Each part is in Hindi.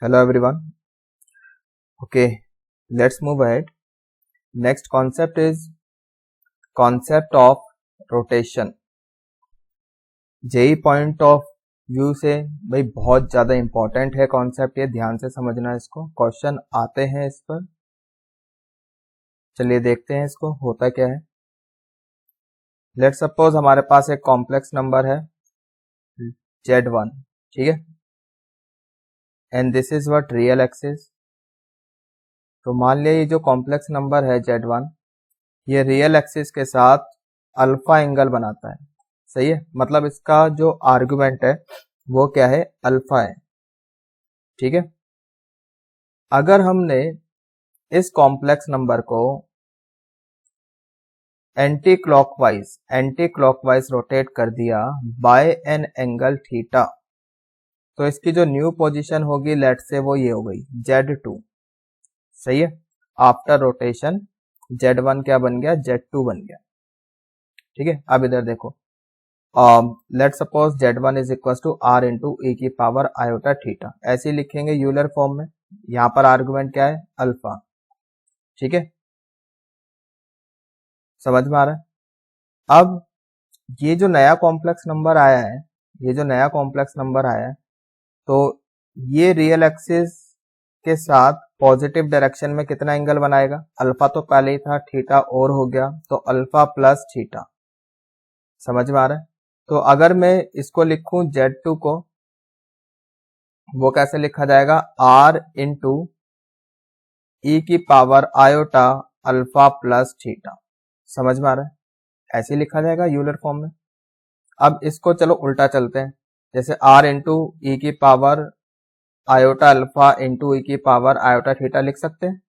Hello everyone. Okay, let's move ahead. Next concept is concept of rotation. JEE point of view से भाई बहुत ज्यादा इंपॉर्टेंट है कॉन्सेप्ट, ये ध्यान से समझना इसको। क्वेश्चन आते हैं इस पर, चलिए देखते हैं इसको होता क्या है। लेट सपोज हमारे पास एक कॉम्प्लेक्स नंबर है Z1, ठीक है, and this is what real axis. तो मान लिया ये जो कॉम्प्लेक्स नंबर है Z1, ये रियल एक्सिस के साथ अल्फा एंगल बनाता है, सही है। मतलब इसका जो आर्गुमेंट है वो क्या है, अल्फा है, ठीक है। अगर हमने इस कॉम्प्लेक्स नंबर को एंटी क्लॉकवाइज रोटेट कर दिया बाय एन एंगल थीटा, तो इसकी जो न्यू पोजीशन होगी लेट से वो ये हो गई Z2, सही है। आफ्टर रोटेशन Z1 क्या बन गया, Z2 बन गया, ठीक है। अब इधर देखो, let suppose Z1 is equal to R into e की पावर आयोटा थीटा, ऐसे लिखेंगे यूलर फॉर्म में। यहाँ पर आर्गुमेंट क्या है, अल्फा, ठीक है, समझ में आ रहा है। अब ये जो नया कॉम्प्लेक्स नंबर आया है, तो ये रियल एक्सिस के साथ पॉजिटिव डायरेक्शन में कितना एंगल बनाएगा, अल्फा तो पहले ही था, थीटा और हो गया, तो अल्फा प्लस थीटा, समझ में आ रहा है। तो अगर मैं इसको लिखूं Z2 को, वो कैसे लिखा जाएगा, R इंटू ई की power iota alpha plus theta, समझ में आ रहा है, ऐसे लिखा जाएगा यूलर फॉर्म में। अब इसको चलो उल्टा चलते हैं, जैसे R इंटू ई की power iota alpha into e की पावर आयोटा थीटा लिख सकते हैं,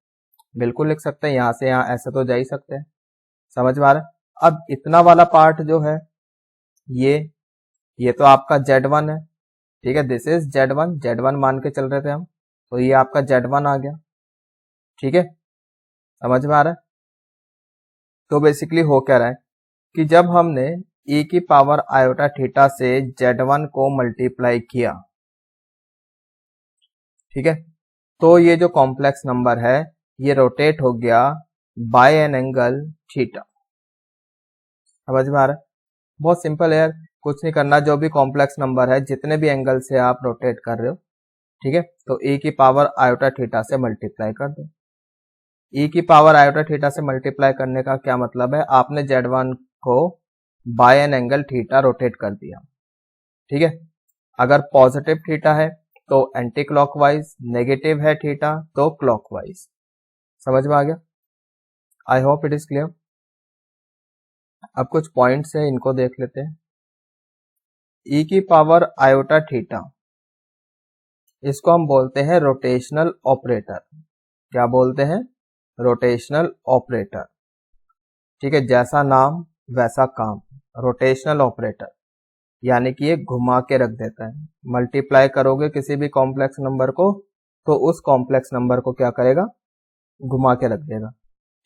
बिल्कुल लिख सकते हैं, यहां से यहां ऐसे तो जा ही सकते हैं, समझ में आ रहा है। अब इतना वाला पार्ट जो है ये तो आपका Z1 है, ठीक है, दिस इज Z1 मान के चल रहे थे हम, तो ये आपका Z1 आ गया, ठीक है, समझ में आ रहा है। तो बेसिकली हो क्या रहा है कि जब हमने e की पावर आयोटा थीटा से Z1 को मल्टीप्लाई किया, ठीक है, तो ये जो कॉम्प्लेक्स नंबर है ये रोटेट हो गया बाय एन एंगल थीटा, समझ में आ रहा है। बहुत सिंपल है यार, कुछ नहीं करना, जो भी कॉम्प्लेक्स नंबर है जितने भी एंगल से आप रोटेट कर रहे हो, ठीक है, तो e की पावर आयोटा थीटा से मल्टीप्लाई कर दो। e की पावर आयोटा थीटा से मल्टीप्लाई करने का क्या मतलब है, आपने Z1 को by an angle theta rotate कर दिया, ठीक है। अगर पॉजिटिव थीटा है तो एंटी क्लॉकवाइज, नेगेटिव है थीटा तो क्लॉकवाइज, समझ में आ गया। I hope it is clear. अब कुछ पॉइंट्स है, इनको देख लेते हैं। e की पावर आयोटा थीटा, इसको हम बोलते हैं रोटेशनल ऑपरेटर। क्या बोलते हैं, रोटेशनल ऑपरेटर, ठीक है, जैसा नाम वैसा काम, रोटेशनल ऑपरेटर, यानी कि ये घुमा के रख देता है। मल्टीप्लाई करोगे किसी भी कॉम्प्लेक्स नंबर को तो उस कॉम्प्लेक्स नंबर को क्या करेगा, घुमा के रख देगा,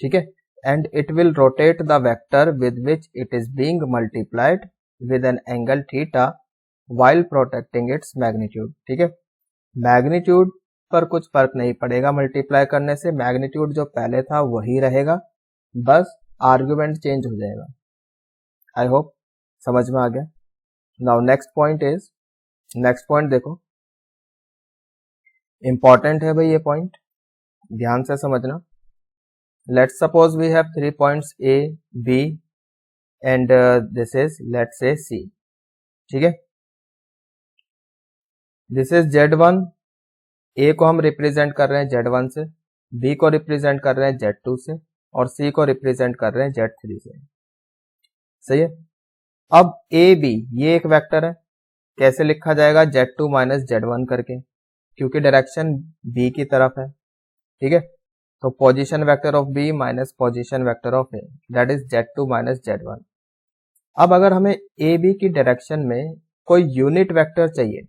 ठीक है। And it will rotate the vector with which it is being multiplied with N angle theta while protecting its magnitude, ठीक है। मैग्नीट्यूड पर कुछ फर्क नहीं पड़ेगा मल्टीप्लाई करने से, मैग्नीट्यूड जो पहले था वही रहेगा, बस आर्गुमेंट चेंज हो जाएगा। आई होप समझ में आ गया। नाउ नेक्स्ट पॉइंट देखो, इंपॉर्टेंट है भाई ये पॉइंट, ध्यान से समझना। Let's suppose we have 3 points A, B and this is let's say C, ठीक है। दिस इज Z1, A को हम रिप्रेजेंट कर रहे हैं Z1 से, B को रिप्रेजेंट कर रहे हैं Z2 से, और C को रिप्रेजेंट कर रहे हैं Z3 से, सही है। अब AB ये एक वेक्टर है, कैसे लिखा जाएगा, Z2 माइनस Z1 करके, क्योंकि डायरेक्शन B की तरफ है, ठीक है। तो position vector of B minus position vector of A, that is Z2 minus Z1। अब अगर हमें AB की डायरेक्शन में कोई यूनिट वेक्टर चाहिए,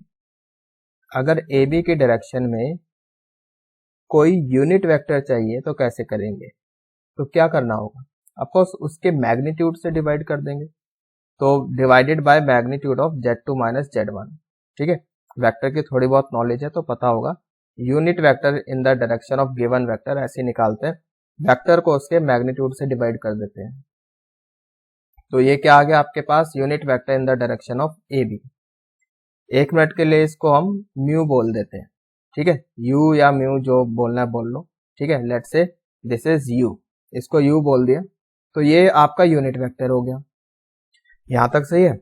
अगर AB की डायरेक्शन में कोई यूनिट वेक्टर चाहिए तो कैसे करेंगे, तो क्या करना होगा, ऑफकोर्स उसके मैग्नीट्यूड से डिवाइड कर देंगे, तो divided by magnitude of Z2 minus Z1, ठीक है। वेक्टर की थोड़ी बहुत नॉलेज है तो पता होगा unit vector in the direction of given vector ऐसे निकालते हैं, वेक्टर को उसके मैग्नीट्यूड से डिवाइड कर देते हैं। तो ये क्या आ गया आपके पास, unit vector in the direction of A B. 1 minute के लिए इसको हम म्यू बोल देते हैं, ठीक है, यू या म्यू जो बोलना है बोल लो, ठीक है। Let's say this is you, इसको यू बोल दिया, तो ये आपका यूनिट वेक्टर हो गया। यहां तक सही है।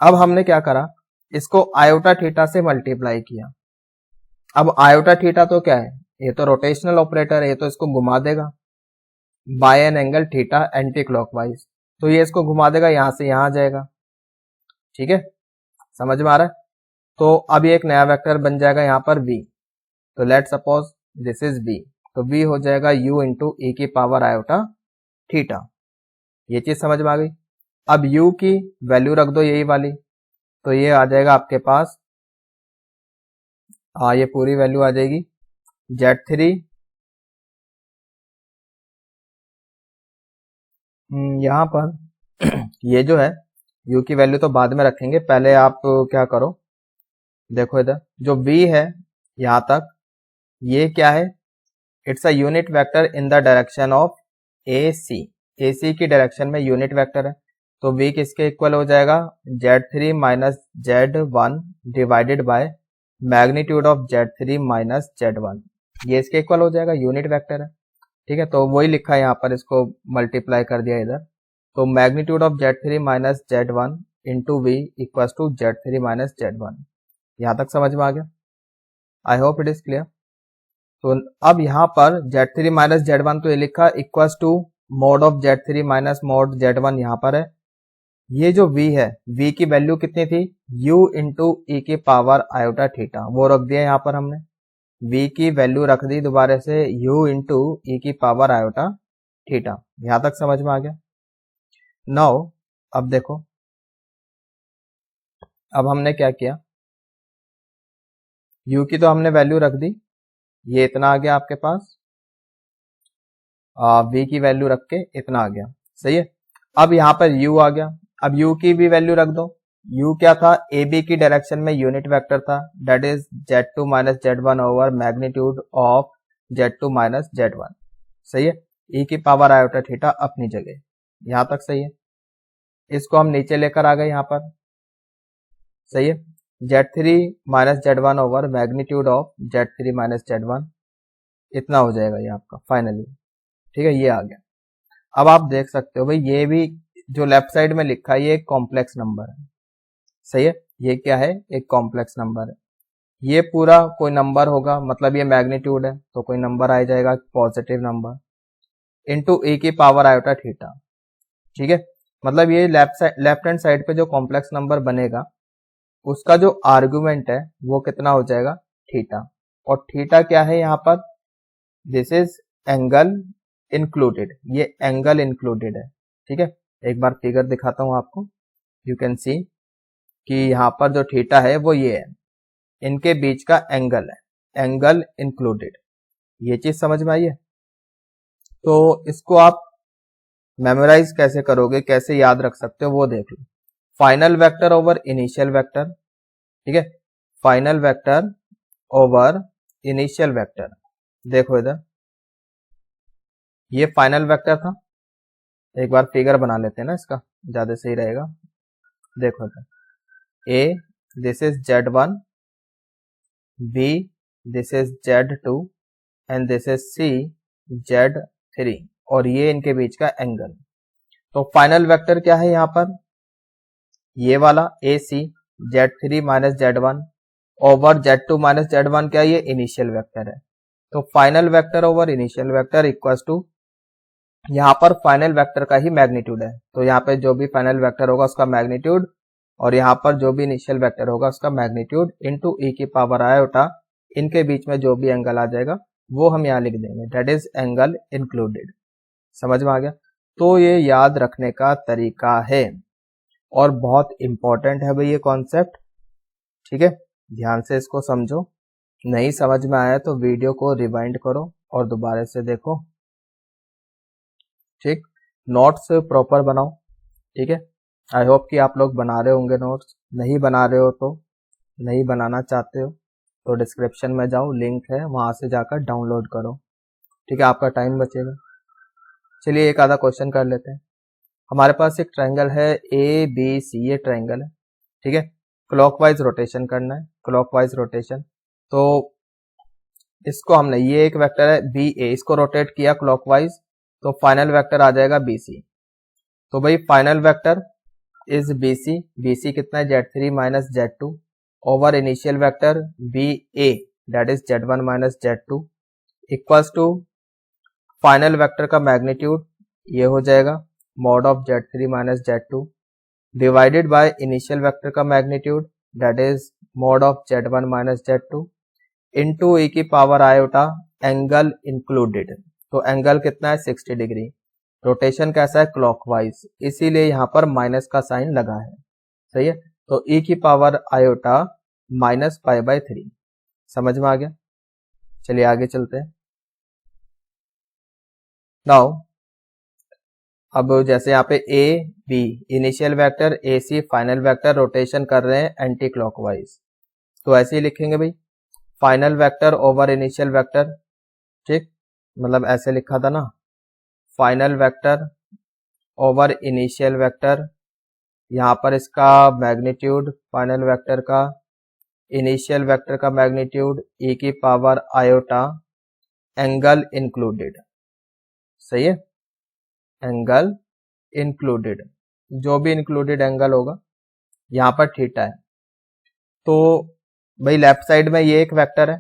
अब हमने क्या करा, इसको आयोटा थीटा से मल्टीप्लाई किया। अब आयोटा थीटा तो क्या है, ये तो रोटेशनल ऑपरेटर है, ये तो इसको घुमा देगा by an angle theta anti clockwise, तो ये इसको घुमा देगा, यहां से यहां आ जाएगा, ठीक है, समझ में आ रहा है। तो अब ये एक नया वेक्टर बन जाएगा यहाँ पर v, तो let suppose this is v, तो v हो जाएगा u इंटू e की पावर आयोटा थीटा। ये चीज समझ में आ गई। अब u की वैल्यू रख दो यही वाली, तो ये आ जाएगा आपके पास, ये पूरी वैल्यू आ जाएगी Z3 यहाँ पर ये जो है u की वैल्यू तो बाद में रखेंगे, पहले आप क्या करो, देखो इधर जो v है यहां तक, ये क्या है, it's a unit vector in the direction of AC, AC की डायरेक्शन में यूनिट वेक्टर है, तो v किसके इक्वल हो जाएगा, Z3 minus Z1 divided by magnitude of Z3 minus Z1, ये इसके इक्वल हो जाएगा, यूनिट वेक्टर है, ठीक है। तो वही लिखा है यहाँ पर, इसको मल्टीप्लाई कर दिया इधर, तो magnitude of Z3 minus Z1 into v equal to Z3 minus Z1। यहां तक समझ में आ गया, I hope it is clear. तो अब यहाँ पर Z3 माइनस Z1 तो ये लिखा equals to mod of Z3 minus mod Z1 यहाँ पर है। ये जो v है, v की वैल्यू कितनी थी, u इंटू ई की पावर आयोटा थीटा, वो रख दिया यहाँ पर हमने, v की वैल्यू रख दी दोबारा से u इंटू ई की पावर आयोटा थीटा। यहां तक समझ में आ गया। नाउ अब देखो, अब हमने क्या किया, u की तो हमने वैल्यू रख दी, ये इतना आ गया आपके पास, v की वैल्यू रख के इतना आ गया, सही है। अब यहाँ पर u आ गया, अब u की भी वैल्यू रख दो, u क्या था, AB की डायरेक्शन में यूनिट वेक्टर था, that is Z2 minus Z1 over magnitude of Z2 minus Z1, सही है। e की पावर आयोटा थीटा अपनी जगह, यहां तक सही है। इसको हम नीचे लेकर आ गए यहाँ पर, सही है, Z3 minus Z1 over magnitude of Z3 minus Z1, इतना हो जाएगा ये आपका फाइनली, ठीक है, ये आ गया। अब आप देख सकते हो भाई, ये भी जो लेफ्ट साइड में लिखा है ये एक कॉम्प्लेक्स नंबर है, सही है, ये क्या है, एक कॉम्प्लेक्स नंबर है। ये पूरा कोई नंबर होगा, मतलब ये मैग्नीट्यूड है, तो कोई नंबर आ जाएगा पॉजिटिव नंबर, इंटू ए की पावर आयोटा थीटा, ठीक है। मतलब ये लेफ्ट हैंड साइड पे जो कॉम्प्लेक्स नंबर बनेगा उसका जो आर्गुमेंट है वो कितना हो जाएगा, थीटा, और थीटा क्या है यहाँ पर, दिस इज एंगल इंक्लूडेड, ये एंगल इंक्लूडेड है, ठीक है। एक बार फिगर दिखाता हूं आपको, यू कैन सी कि यहाँ पर जो थीटा है वो ये है, इनके बीच का एंगल है, एंगल इंक्लूडेड, ये चीज समझ में आई है। तो इसको आप मेमोराइज कैसे करोगे, कैसे याद रख सकते हो वो देख लो। Final vector over initial vector, ठीक है, final vector over initial vector, देखो इधर ये फाइनल वेक्टर था, एक बार फिगर बना लेते हैं ना इसका, ज्यादा सही रहेगा। देखो इधर A this is Z1, B this is Z2 and this is C Z3, और ये इनके बीच का एंगल। तो फाइनल वेक्टर क्या है यहाँ पर, ये वाला AC Z3 minus Z1 over Z2 minus Z1, क्या ये इनिशियल वेक्टर है। तो final vector over initial vector equals to, यहाँ पर फाइनल वेक्टर का ही मैग्नीट्यूड है, तो यहाँ पे जो भी फाइनल वेक्टर होगा उसका मैग्नीट्यूड, और यहाँ पर जो भी इनिशियल वेक्टर होगा उसका मैग्नीट्यूड इंटू ई की पावर आयोटा, इनके बीच में जो भी एंगल आ जाएगा वो हम यहाँ लिख देंगे, दैट इज एंगल इंक्लूडेड। समझ में आ गया। तो ये याद रखने का तरीका है और बहुत इंपॉर्टेंट है भाई ये कॉन्सेप्ट, ठीक है, ध्यान से इसको समझो। नहीं समझ में आया तो वीडियो को रिवाइंड करो और दोबारा से देखो, ठीक। नोट्स प्रॉपर बनाओ, ठीक है। आई होप कि आप लोग बना रहे होंगे नोट्स, नहीं बना रहे हो तो नहीं बनाना चाहते हो तो डिस्क्रिप्शन में जाओ, लिंक है, वहां से जाकर डाउनलोड करो। ठीक है, आपका टाइम बचेगा। चलिए एक आधा क्वेश्चन कर लेते हैं। हमारे पास एक ट्रायंगल है ABC, ये ट्रायंगल है। ठीक है, क्लॉकवाइज रोटेशन करना है, क्लॉकवाइज रोटेशन। तो इसको हमने, ये एक वेक्टर है BA, इसको रोटेट किया क्लॉकवाइज, तो फाइनल वेक्टर आ जाएगा BC। तो भाई final vector is BC, BC कितना है Z3 minus Z2 over initial vector BA that is Z1 minus Z2 equals to final vector का मैग्नीट्यूड ये हो जाएगा mod of Z3 minus Z2 divided by initial vector का magnitude that is mod of Z1 minus Z2 into e की पावर आयोटा एंगल इंक्लूडेड। तो एंगल कितना है 60 डिग्री, रोटेशन कैसा है क्लॉकवाइज, इसीलिए यहाँ पर माइनस का साइन लगा है। सही है, तो e की पावर आयोटा माइनस π/3। समझ में आ गया। चलिए आगे चलते हैं। नाउ अब जैसे यहाँ पे A B initial vector, A C final vector, rotation कर रहे हैं एंटी क्लॉकवाइज, तो ऐसे ही लिखेंगे भाई final vector over initial vector. ठीक, मतलब ऐसे लिखा था ना, final vector over initial vector, यहाँ पर इसका मैग्नीट्यूड फाइनल वेक्टर का, इनिशियल वेक्टर का मैग्नीट्यूड e की पावर आयोटा एंगल इंक्लूडेड। सही है, एंगल इंक्लूडेड, जो भी इंक्लूडेड एंगल होगा, यहाँ पर थीटा है। तो भाई लेफ्ट साइड में ये एक वेक्टर है।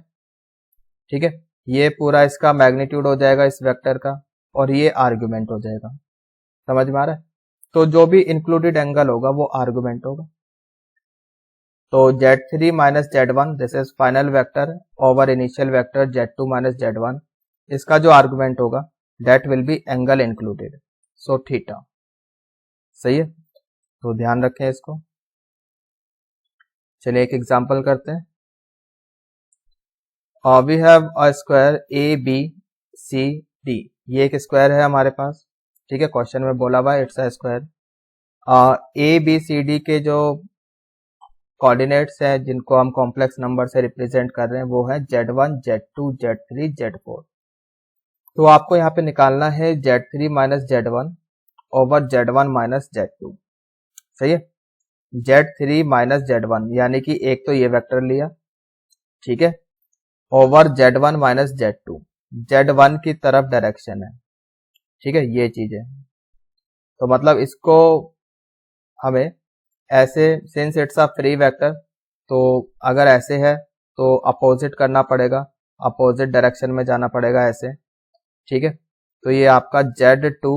ठीक है, ये पूरा इसका मैग्नीट्यूड हो जाएगा इस वेक्टर का, और ये आर्गुमेंट हो जाएगा। समझ में आ रहा है। तो जो भी इंक्लूडेड एंगल होगा वो आर्गुमेंट होगा। तो Z3 minus Z1 this is final vector over initial vector Z2 minus Z1, इसका जो आर्गुमेंट होगा that will B angle included, so theta. सही है, तो ध्यान रखें इसको। चलिए एक एग्जांपल करते हैं। We have a square ABCD, ये एक स्क्वायर है हमारे पास। ठीक है, क्वेश्चन में बोला हुआ है इट्स अ स्क्वायर। ABCD के जो कोऑर्डिनेट्स हैं जिनको हम कॉम्प्लेक्स नंबर से रिप्रेजेंट कर रहे हैं वो है Z1, Z2, Z3, Z4। तो आपको यहाँ पे निकालना है Z3 minus Z1 over Z1 minus Z2। सही है, Z3 माइनस Z1 यानी कि एक तो ये वेक्टर लिया, ठीक है, over Z1 minus Z2, Z1 की तरफ डायरेक्शन है। ठीक है, ये चीज है। तो मतलब इसको हमें ऐसे, since it's a free vector, तो अगर ऐसे है तो अपोजिट करना पड़ेगा, अपोजिट डायरेक्शन में जाना पड़ेगा ऐसे। ठीक है, तो ये आपका Z2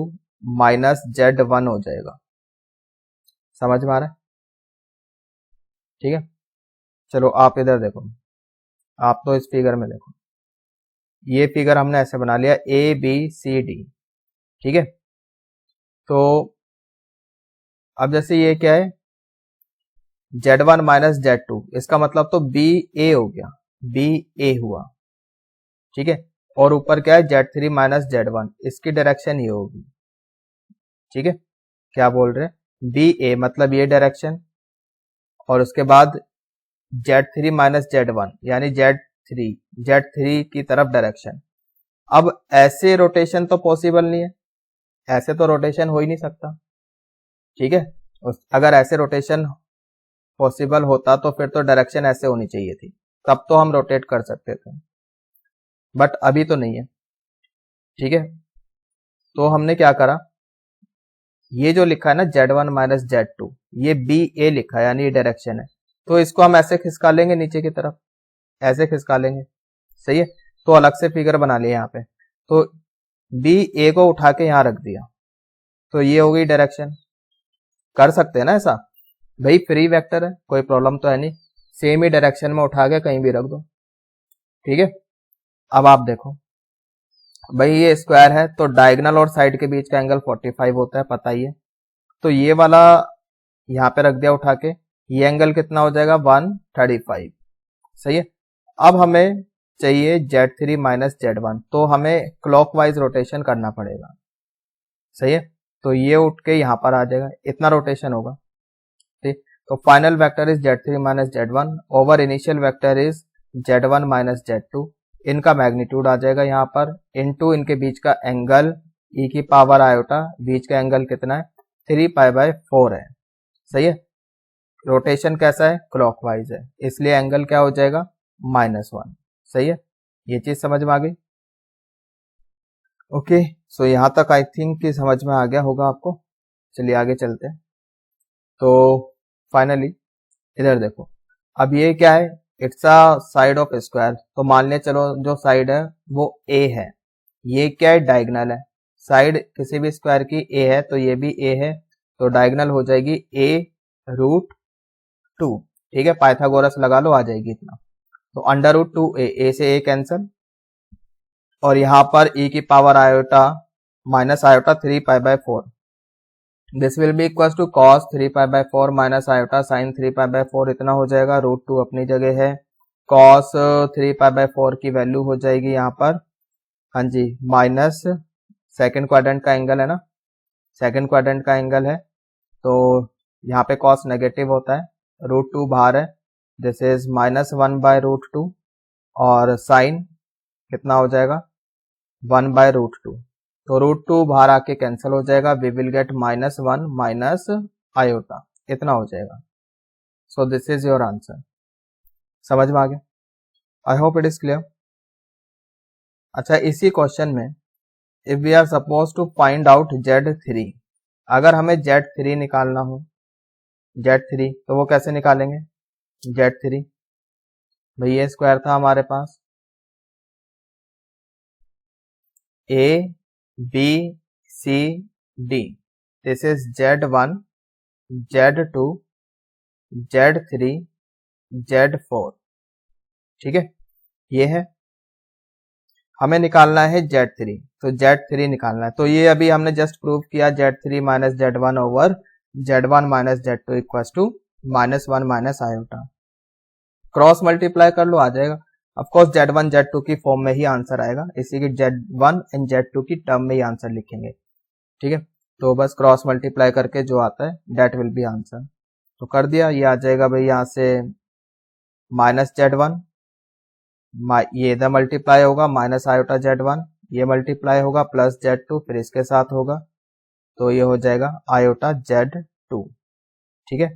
माइनस Z1 हो जाएगा। समझ में आ रहा है। ठीक है, चलो आप इधर देखो, आप तो इस फिगर में देखो, ये फिगर हमने ऐसे बना लिया ABCD। ठीक है, तो अब जैसे ये क्या है Z1 माइनस Z2, इसका मतलब तो BA हो गया, BA हुआ। ठीक है, और ऊपर क्या है Z3 माइनस Z1, इसकी डायरेक्शन ये होगी। ठीक है, क्या बोल रहे हैं BA मतलब ये डायरेक्शन, और उसके बाद Z3 माइनस Z1 यानी Z3 की तरफ डायरेक्शन। अब ऐसे रोटेशन तो पॉसिबल नहीं है, ऐसे तो रोटेशन हो ही नहीं सकता। ठीक है, अगर ऐसे रोटेशन पॉसिबल होता तो फिर तो डायरेक्शन ऐसे होनी चाहिए थी, तब तो हम रोटेट कर सकते थे, बट अभी तो नहीं है। ठीक है, तो हमने क्या करा, ये जो लिखा है ना Z1 माइनस Z2, ये BA लिखा है यानी ये डायरेक्शन है, तो इसको हम ऐसे खिसका लेंगे नीचे की तरफ, ऐसे खिसका लेंगे। सही है, तो अलग से फिगर बना लिया यहाँ पे, तो BA को उठा के यहाँ रख दिया, तो ये हो गई डायरेक्शन। कर सकते हैं ना ऐसा, भाई फ्री वेक्टर है, कोई प्रॉब्लम तो है नहीं, सेम ही डायरेक्शन में उठा के कहीं भी रख दो। ठीक है, अब आप देखो भाई ये स्क्वायर है तो डायगोनल और साइड के बीच का एंगल 45 होता है, पता ही है। तो ये वाला यहाँ पे रख दिया उठा के, ये एंगल कितना हो जाएगा 135। सही है, अब हमें चाहिए Z3 माइनस Z1, तो हमें क्लॉकवाइज रोटेशन करना पड़ेगा। सही है, तो ये उठ के यहाँ पर आ जाएगा, इतना रोटेशन होगा। ठीक, तो final vector is Z3 minus Z1 over initial vector is Z1 minus Z2, इनका मैग्नीट्यूड आ जाएगा यहाँ पर, इनटू इनके बीच का एंगल e की पावर आयोटा, बीच का एंगल कितना है 3π/4 है। सही है। रोटेशन कैसा है, क्लॉकवाइज है, इसलिए एंगल क्या हो जाएगा -1। सही है, ये चीज समझ में आ गई। ओके, सो यहां तक आई थिंक कि समझ में आ गया होगा आपको। चलिए आगे चलते हैं। तो फाइनली इधर देखो, अब ये क्या है, it's a side of square. तो मान लिया चलो जो साइड है वो a है, ये क्या है डायगनल है, साइड किसी भी स्क्वायर की a है तो ये भी a है, तो डायगनल हो जाएगी a√2। ठीक है, पाइथागोरस लगा लो, आ जाएगी इतना। तो √2a, a से a कैंसल, और यहाँ पर e की power iota minus iota 3π/4, this will be equal to cos 3π/4 minus iota sin 3π/4, इतना हो जाएगा। √2 अपनी जगह है, cos 3π/4 की वैल्यू हो जाएगी यहाँ पर, हाँ जी, माइनस सेकेंड क्वाड्रेंट का एंगल है ना, सेकेंड क्वाड्रेंट का एंगल है, तो यहाँ पे cos नेगेटिव होता है, √2 बाहर है, दिस इज -1/√2, और साइन कितना हो जाएगा 1/√2, तो √2 बाहर आके कैंसिल हो जाएगा, we will get -1 minus iota, इतना हो जाएगा। So this is your answer. समझ में आ गया? I hope it is clear. अच्छा, इसी क्वेश्चन में if we are suppose to find out Z3, अगर हमें Z3 निकालना हो, Z3 तो वो कैसे निकालेंगे, Z3 भाई ये स्क्वायर था हमारे पास, A B C D, this is Z1 Z2 Z3 Z4। ठीक है, ये है, हमें निकालना है Z3, तो Z3 निकालना है, तो ये अभी हमने जस्ट प्रूव किया, Z3 minus Z1 over Z1 minus Z2 equal to -1 minus iota. Cross multiply कर लो, आ जाएगा। ऑफकोर्स Z1 Z2 की फॉर्म में ही आंसर आएगा, इसी की Z1 एंड Z2 की टर्म में ही आंसर लिखेंगे। ठीक है, तो बस क्रॉस मल्टीप्लाई करके जो आता है दैट विल बी आंसर। तो कर दिया, ये आ जाएगा भाई यहाँ से -Z1, ये इधर मल्टीप्लाई होगा माइनस आयोटा Z1, ये मल्टीप्लाई होगा प्लस Z2, फिर इसके साथ होगा, तो ये हो जाएगा आयोटा Z2। ठीक है,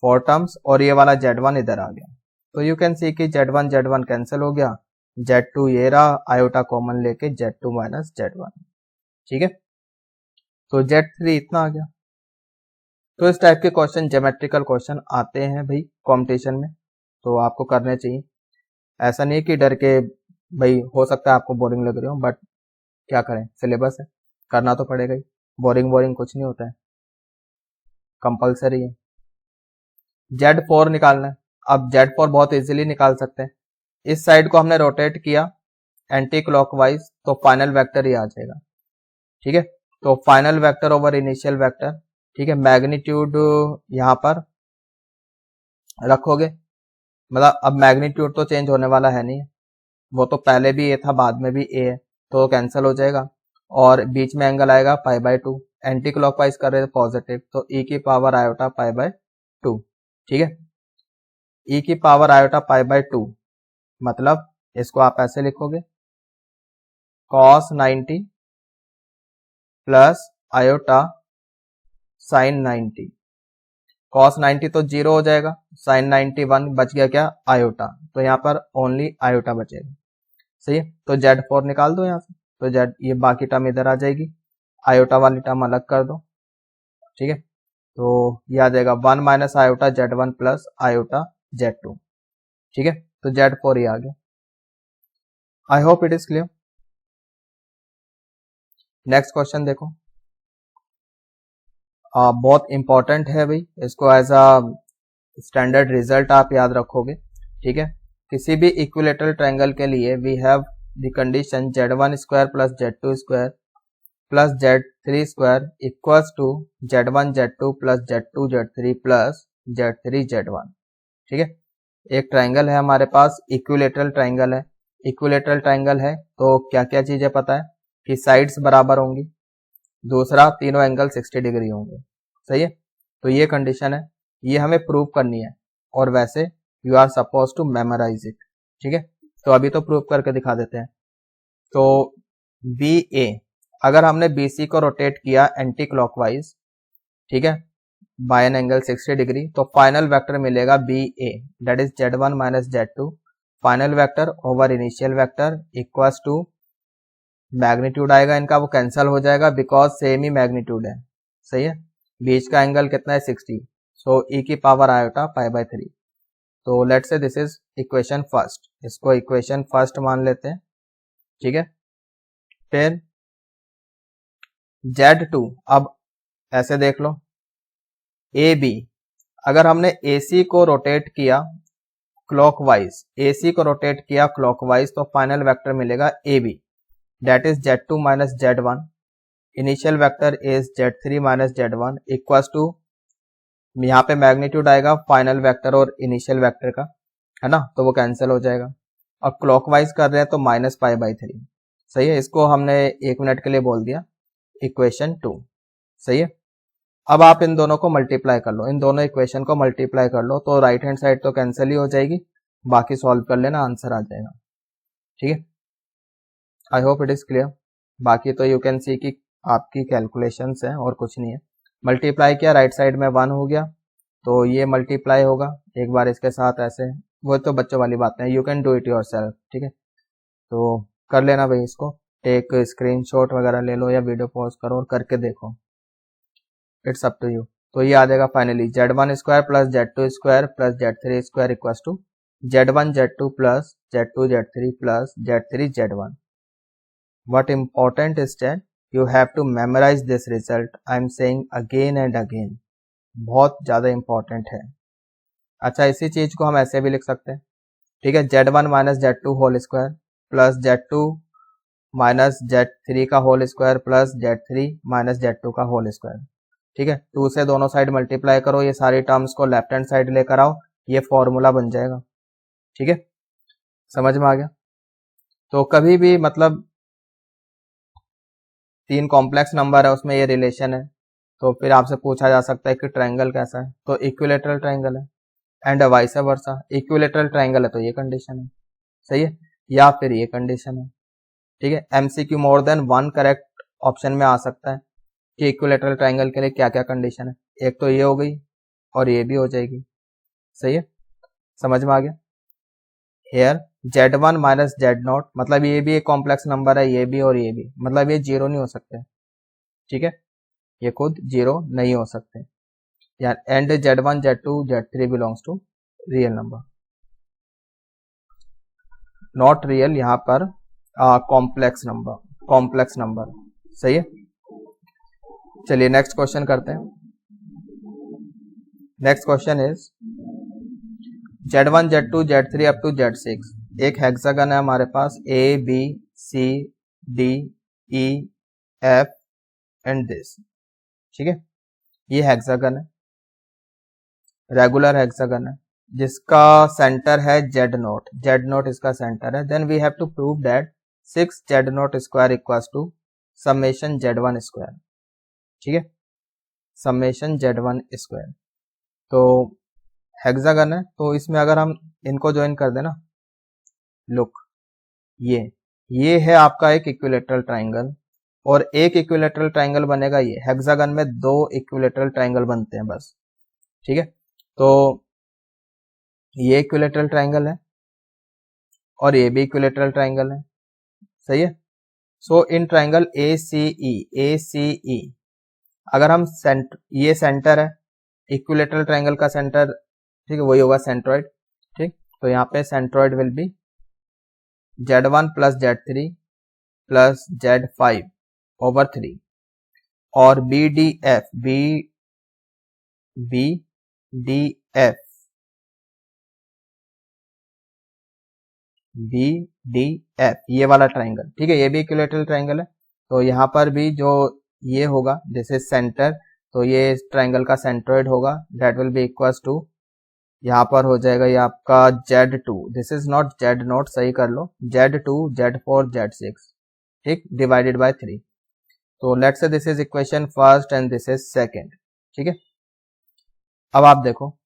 4 टर्म्स, और ये वाला Z1 इधर आ गया, तो यू कैन सी कि Z1 Z1 कैंसिल हो गया, Z2 ये रहा, आयोटा कॉमन लेके Z2 माइनस Z1। ठीक है, तो Z3 इतना आ गया। तो इस टाइप के क्वेश्चन, ज्योमेट्रिकल क्वेश्चन आते हैं भाई कंपटीशन में, तो आपको करने चाहिए। ऐसा नहीं कि डर के भाई हो सकता है आपको बोरिंग लग रही हो, बट क्या करें, सिलेबस है, करना तो पड़ेगा ही, बोरिंग कुछ नहीं होता है, कंपलसरी है। Z4 निकालना है, अब Z4 बहुत इजीली निकाल सकते हैं, इस साइड को हमने रोटेट किया एंटी क्लॉकवाइज, तो फाइनल वेक्टर ही आ जाएगा। ठीक है, तो final vector over initial vector. ठीक है, मैग्नीट्यूड यहां पर रखोगे, मतलब अब मैग्नीट्यूड तो चेंज होने वाला है नहीं, वो तो पहले भी ए था बाद में भी ए है, तो कैंसिल हो जाएगा, और बीच में एंगल आएगा π/2, एंटी क्लॉकवाइज कर रहे थे पॉजिटिव, तो e की पावर आयोटा π/2। ठीक है, e की पावर आयोटा π/2 मतलब इसको आप ऐसे लिखोगे, cos 90 plus iota sin 90, cos 90 तो 0 हो जाएगा, sin 91 बच गया क्या आयोटा, तो यहाँ पर ओनली आयोटा बचेगा। सही है, तो Z4 निकाल दो यहाँ से, तो Z, ये बाकी टर्म इधर आ जाएगी, आयोटा वाली टर्म अलग कर दो। ठीक है, तो ये आ जाएगा 1 minus iota Z1 plus iota Z2। ठीक है, तो Z4 ही आ गया। I hope it is clear. Next question देखो, बहुत इंपॉर्टेंट है भाई, इसको एज अ स्टैंडर्ड रिजल्ट आप याद रखोगे। ठीक है, किसी भी इक्विलेटरल ट्रायंगल के लिए we have the condition Z1 square plus Z2 square plus Z3 square equals to Z1 Z2 plus Z2 Z3 plus Z3 Z1। ठीक है, एक ट्रायंगल है हमारे पास, इक्विलेटरल ट्रायंगल है, इक्विलेटरल ट्रायंगल है तो क्या क्या चीजें पता है कि साइड्स बराबर होंगी, दूसरा तीनों एंगल 60 डिग्री होंगे। सही है, तो ये कंडीशन है, ये हमें प्रूव करनी है, और वैसे you are suppose to memorise it. ठीक है, तो अभी तो प्रूव करके दिखा देते हैं। तो बी ए, अगर हमने BC को रोटेट किया एंटी क्लॉकवाइज, ठीक है, बाय एन एंगल 60 डिग्री, तो फाइनल वेक्टर मिलेगा B A, that is Z1 minus Z2, final vector over initial vector equals to magnitude आएगा इनका, वो कैंसल हो जाएगा बिकॉज सेम ही मैग्नीट्यूड है, सही है, बीच का एंगल कितना है 60, सो e की पावर आयोटा पाई बाय 3। तो let's say this is equation first, इसको इक्वेशन फर्स्ट मान लेते हैं, ठीक है। फिर Z2, अब ऐसे देख लो, AB, अगर हमने AC को रोटेट किया क्लॉकवाइज, AC को रोटेट किया क्लॉकवाइज, तो फाइनल वेक्टर मिलेगा AB, that is Z2 minus Z1, initial vector is Z3 minus Z1 equals to, यहाँ पे मैग्नीट्यूड आएगा फाइनल वेक्टर और इनिशियल वेक्टर का, है ना, तो वो कैंसिल हो जाएगा। और क्लॉकवाइज कर रहे हैं तो माइनस पाई बाई 3, सही है, इसको हमने 1 मिनट के लिए बोल दिया इक्वेशन 2, सही है। अब आप इन दोनों को मल्टीप्लाई कर लो, इन दोनों इक्वेशन को मल्टीप्लाई कर लो, तो राइट हैंड साइड तो कैंसिल ही हो जाएगी, बाकी सॉल्व कर लेना, आंसर आ जाएगा, ठीक है। आई होप इट इज क्लियर। बाकी तो यू कैन सी कि आपकी कैलकुलेशंस है और कुछ नहीं है। मल्टीप्लाई किया, राइट साइड में 1 हो गया, तो ये मल्टीप्लाई होगा एक बार इसके साथ ऐसे, वो तो बच्चों वाली बातें हैं, you can do it yourself, ठीक है। तो कर लेना भाई, इसको एक स्क्रीनशॉट वगैरह ले लो या वीडियो पॉज करो और करके देखो, इट्स अप टू यू। तो ये आ जाएगा finally Z1 square plus Z2 square plus Z3 square equals to Z1 Z2 plus Z2 Z3 plus Z3 Z1। What important is that you have to memorize this result, I am saying again and again, बहुत ज्यादा इंपॉर्टेंट है। अच्छा, इसी चीज को हम ऐसे भी लिख सकते हैं, ठीक है, Z1 minus Z2 whole square plus Z2 minus Z3 का whole square plus Z3 minus Z2 का होल स्क्वायर, ठीक है। 2 से दोनों साइड मल्टीप्लाई करो, ये सारी टर्म्स को लेफ्ट हैंड साइड लेकर आओ, ये फॉर्मूला बन जाएगा, ठीक है, समझ में आ गया। तो कभी भी मतलब 3 कॉम्प्लेक्स नंबर है उसमें ये रिलेशन है, तो फिर आपसे पूछा जा सकता है कि ट्रायंगल कैसा है, तो इक्विलेटरल ट्रायंगल है, and vice versa, equilateral triangle है तो ये कंडीशन है, सही है, या फिर ये कंडीशन है, ठीक है। MCQ more than 1 correct option में आ सकता है कि इक्विलेटरल ट्रायंगल के लिए क्या क्या कंडीशन है, एक तो ये हो गई और ये भी हो जाएगी, सही है, समझ में आ गया। हेयर Z1 माइनस Z0, मतलब ये भी एक कॉम्प्लेक्स नंबर है, ये भी और ये भी, मतलब ये जीरो नहीं हो सकते, ठीक है, ये खुद जीरो नहीं हो सकते, या and Z1 Z2 Z3 belongs to real number, not real, यहाँ पर कॉम्प्लेक्स नंबर, सही है। चलिए नेक्स्ट क्वेश्चन करते हैं। Next question is Z1 Z2 Z3 up to Z6, एक हेक्सागन है हमारे पास, A B C D E F and this, ठीक है, ये हेक्सागन है, रेगुलर हेक्सागन है, जिसका सेंटर है Z0 इसका सेंटर है। Then we have to prove that 6 Z0 square equals to summation Z1 square, ठीक है, समेशन Z1 स्क्वायर। तो हेक्सागन है, तो इसमें अगर हम इनको ज्वाइन कर देना, लुक ये है आपका एक इक्विलेटरल ट्रायंगल, और एक इक्विलेटरल ट्रायंगल बनेगा, ये हेक्सागन में 2 इक्विलेटरल ट्रायंगल बनते हैं बस, ठीक है। तो ये इक्विलेटरल ट्रायंगल है और ये भी इक्विलेटरल ट्रायंगल है, सही है। सो इन ट्रायंगल ACE अगर हम ये सेंटर है, इक्विलेटरल ट्रायंगल का सेंटर, ठीक है, वही होगा सेंट्रॉइड, ठीक, तो यहाँ पे centroid will be Z1 plus Z3 plus Z5 over 3, और BDF ये वाला ट्रायंगल, ठीक है, ये भी इक्विलेटरल ट्रायंगल है, तो यहाँ पर भी जो ये होगा दिस इज सेंटर, तो ये ट्रायंगल का सेंट्रॉइड होगा, that will be equals to, यहाँ पर हो जाएगा ये आपका Z2, this is not Z0, सही कर लो, Z2 Z4 Z6, ठीक, डिवाइडेड बाय 3। तो let's say this is equation first and this is second, ठीक है। अब आप देखो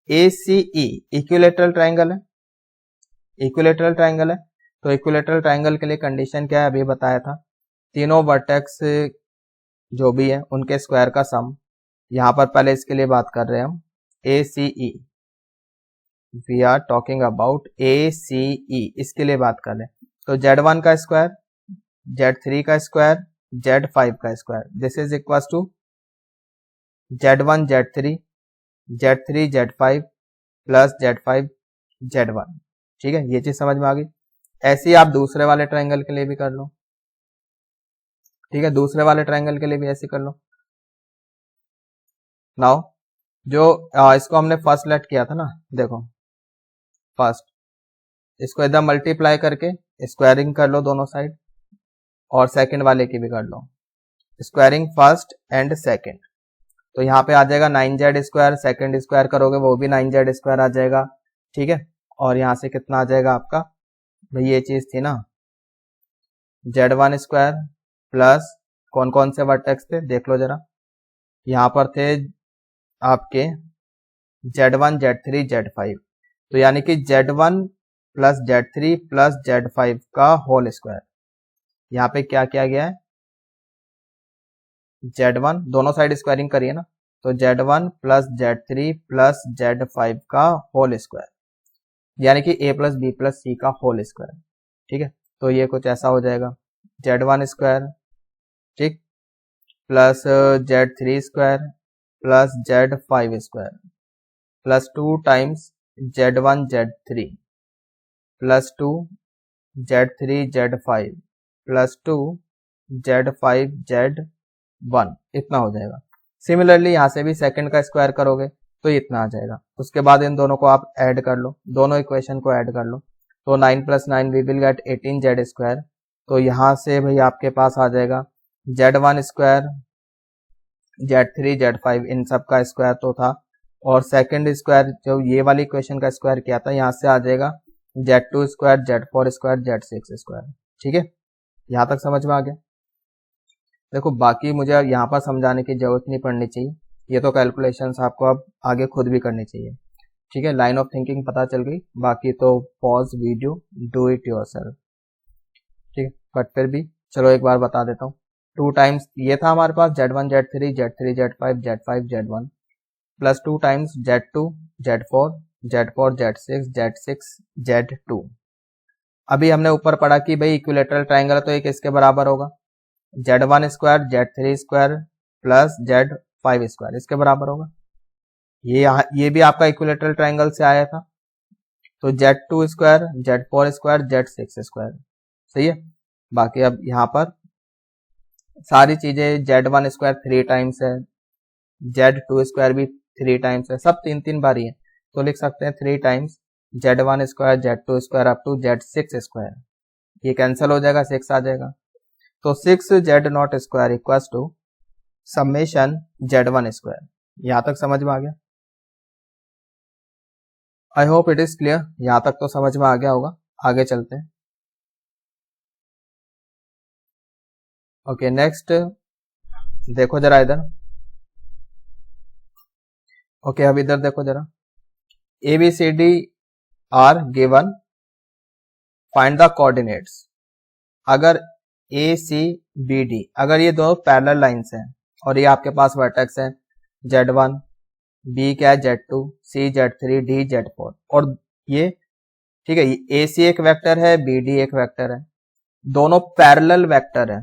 ACE इक्विलेटरल ट्रायंगल है, इक्विलेटरल ट्राइंगल है, तो इक्विलेटरल ट्राइंगल के लिए कंडीशन क्या है अभी बताया था, तीनों वर्टेक्स जो भी है उनके स्क्वायर का सम। यहाँ पर पहले इसके लिए बात कर रहे हैं हम ACE, we are talking about ACE, इसके लिए बात कर रहे हैं। तो Z1 का स्क्वायर, Z3 का स्क्वायर, Z5 का square, this is equal to Z1 Z3 Z3 Z5 plus Z5 Z1। ठीक है, ये चीज समझ में आ गई। ऐसे ही आप दूसरे वाले ट्राइंगल के लिए भी कर लो। ठीक है, दूसरे वाले ट्राइंगल के लिए भी ऐसे कर लो। नाउ जो इसको हमने फर्स्ट लेट किया था ना, देखो फर्स्ट इसको इधर मल्टीप्लाई करके स्क्वायरिंग कर लो दोनों साइड, और सेकंड वाले की भी कर लो स्क्वायरिंग फर्स्ट एंड सेकंड। तो यहाँ पे आ जाएगा 9Z स्क्वायर, सेकंड स्क्वायर करोगे वो भी 9Z स्क्वायर आ जाएगा। ठीक है, और यहाँ से कितना आ जाएगा आपका, भाई ये चीज थी ना Z1 स्क्वायर प्लस कौन कौन से वर्टेक्स थे देख लो जरा, यहाँ पर थे आपके Z1 Z3 Z5, तो यानी कि Z1 plus Z3 plus Z5 का होल स्क्वायर। यहाँ पे क्या किया गया है, Z1 दोनों साइड स्क्वायरिंग करिए ना, तो Z1 plus Z3 plus Z5 का होल स्क्वायर, यानी कि A plus B plus C का होल स्क्वायर। ठीक है, तो ये कुछ ऐसा हो जाएगा Z1 स्क्वायर, ठीक, plus Z3 square plus Z5 square plus 2 times Z1 Z3 plus 2 Z3 Z5 plus 2 Z5 Z1, इतना हो जाएगा। सिमिलरली यहाँ से भी सेकंड का स्क्वायर करोगे तो इतना आ जाएगा। उसके बाद इन दोनों को आप ऐड कर लो, दोनों इक्वेशन को ऐड कर लो, तो 9 plus 9 we will get 18Z square. तो यहाँ से भाई आपके पास आ जाएगा Z1 स्क्वायर, Z3 Z5 इन सब का स्क्वायर तो था, और सेकंड स्क्वायर जो ये वाली इक्वेशन का स्क्वायर किया था, यहाँ से आ जाएगा Z2 square, Z4 square, Z6 square. ठीक है, यहाँ तक समझ में आ गया। देखो बाकी मुझे यहाँ पर समझाने की जरूरत नहीं पड़नी चाहिए, ये तो कैलकुलेशंस आपको अब आगे खुद भी करनी चाहिए। ठीक है, लाइन ऑफ थिंकिंग पता चल गई, बाकी तो pause video, do it yourself. ठीक है, बट फिर भी चलो एक बार बता देता हूँ। 2 टाइम्स ये था हमारे पास Z1 Z3 Z3 Z5 Z5 Z1 plus 2 times Z2 Z4 Z4 Z6 Z6 Z2। अभी हमने ऊपर पढ़ा कि भाई इक्विलेटरल ट्राइंगल तो एक इसके बराबर होगा, Z1 square Z3 square plus Z5 square इसके बराबर होगा। ये भी आपका इक्विलेटरल ट्राइंगल से आया था, तो Z2 square Z4 square Z6 square, सही है। बाकी अब यहाँ पर सारी चीजें Z1 स्क्वायर 3 टाइम्स है, Z2 स्क्वायर भी 3 टाइम्स है, सब 3 बार ही है, तो लिख सकते हैं 3 times Z1 square Z2 square up to Z6 square. ये कैंसिल हो जाएगा, 6 आ जाएगा, तो 6Z0 square equals to summation Z1 square. यहां तक समझ में आ गया? I hope it is clear, यहां तक तो समझ में आ गया होगा। आगे चलते हैं। ओके, नेक्स्ट देखो जरा इधर। ओके, अब इधर देखो जरा, ABCD are given, find the coordinates. अगर ACBD, अगर ये दो पैरेलल लाइंस हैं और ये आपके पास वर्टेक्स है Z1, B क्या है Z2, C Z3, D Z4, और ये ठीक है, AC एक वेक्टर है, BD एक वेक्टर है, दोनों पैरेलल वेक्टर है।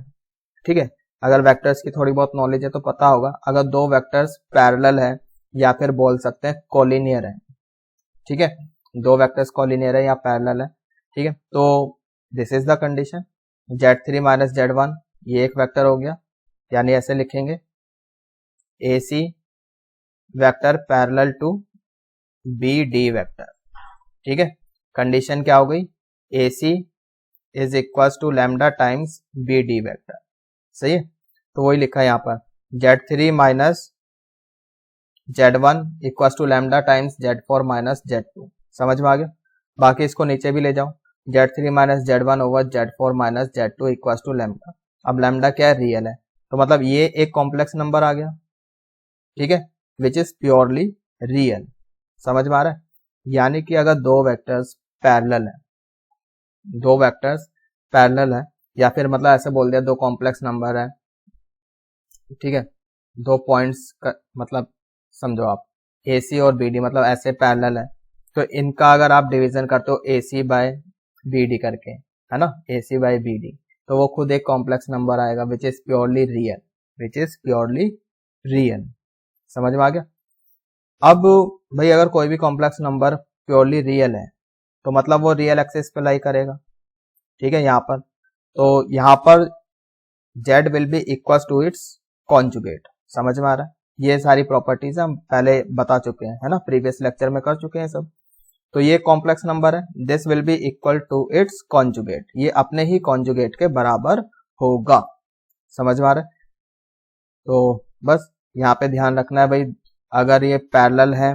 ठीक है, अगर वेक्टर्स की थोड़ी बहुत नॉलेज है तो पता होगा, अगर दो वेक्टर्स पैरेलल है या फिर बोल सकते हैं कोलिनियर है। ठीक है, दो वेक्टर्स कोलिनियर है या पैरेलल है। ठीक है, तो this is the condition, Z3 minus Z1 ये एक वेक्टर हो गया, यानी ऐसे लिखेंगे AC vector parallel to BD vector. ठीक है, कंडीशन क्या हो गई, AC is equal to lambda times BD vector, सही है। तो वही लिखा है यहाँ पर, Z3 minus Z1 equal to lambda times Z4 minus Z2। समझ में आ गया? बाकी इसको नीचे भी ले जाओ, Z3 minus Z1 over Z4 minus Z2 equal to lambda. अब लैम्डा क्या है, रियल है, तो मतलब ये एक कॉम्प्लेक्स नंबर आ गया। ठीक है, विच इज प्योरली रियल। समझ में आ रहा है? यानी कि अगर दो वेक्टर्स पैरेलल है दो वेक्टर्स पैरेलल है, या फिर मतलब ऐसे बोल दिया दो कॉम्प्लेक्स नंबर है, ठीक है, दो पॉइंट्स का मतलब समझो आप ए सी और बी डी मतलब ऐसे पैरेलल है, तो इनका अगर आप डिवीजन करते हो ए सी बाय बी डी करके, है ना, ए सी बाय बी डी, तो वो खुद एक कॉम्प्लेक्स नंबर आएगा विच is purely real, which is purely real. समझ में आ गया? अब भाई अगर कोई भी कॉम्प्लेक्स नंबर प्योरली रियल है तो मतलब वो रियल एक्सिस पे लाई करेगा, ठीक है, यहाँ पर, तो यहाँ पर z will be equal to its conjugate. समझ में आ रहा है? ये सारी प्रॉपर्टीज हम पहले बता चुके हैं, है ना, प्रीवियस लेक्चर में कर चुके हैं सब। तो ये कॉम्प्लेक्स नंबर है, this will be equal to its conjugate, ये अपने ही कॉन्जुगेट के बराबर होगा। समझ में आ रहा है? तो बस यहाँ पे ध्यान रखना है भाई, अगर ये पैरेलल है,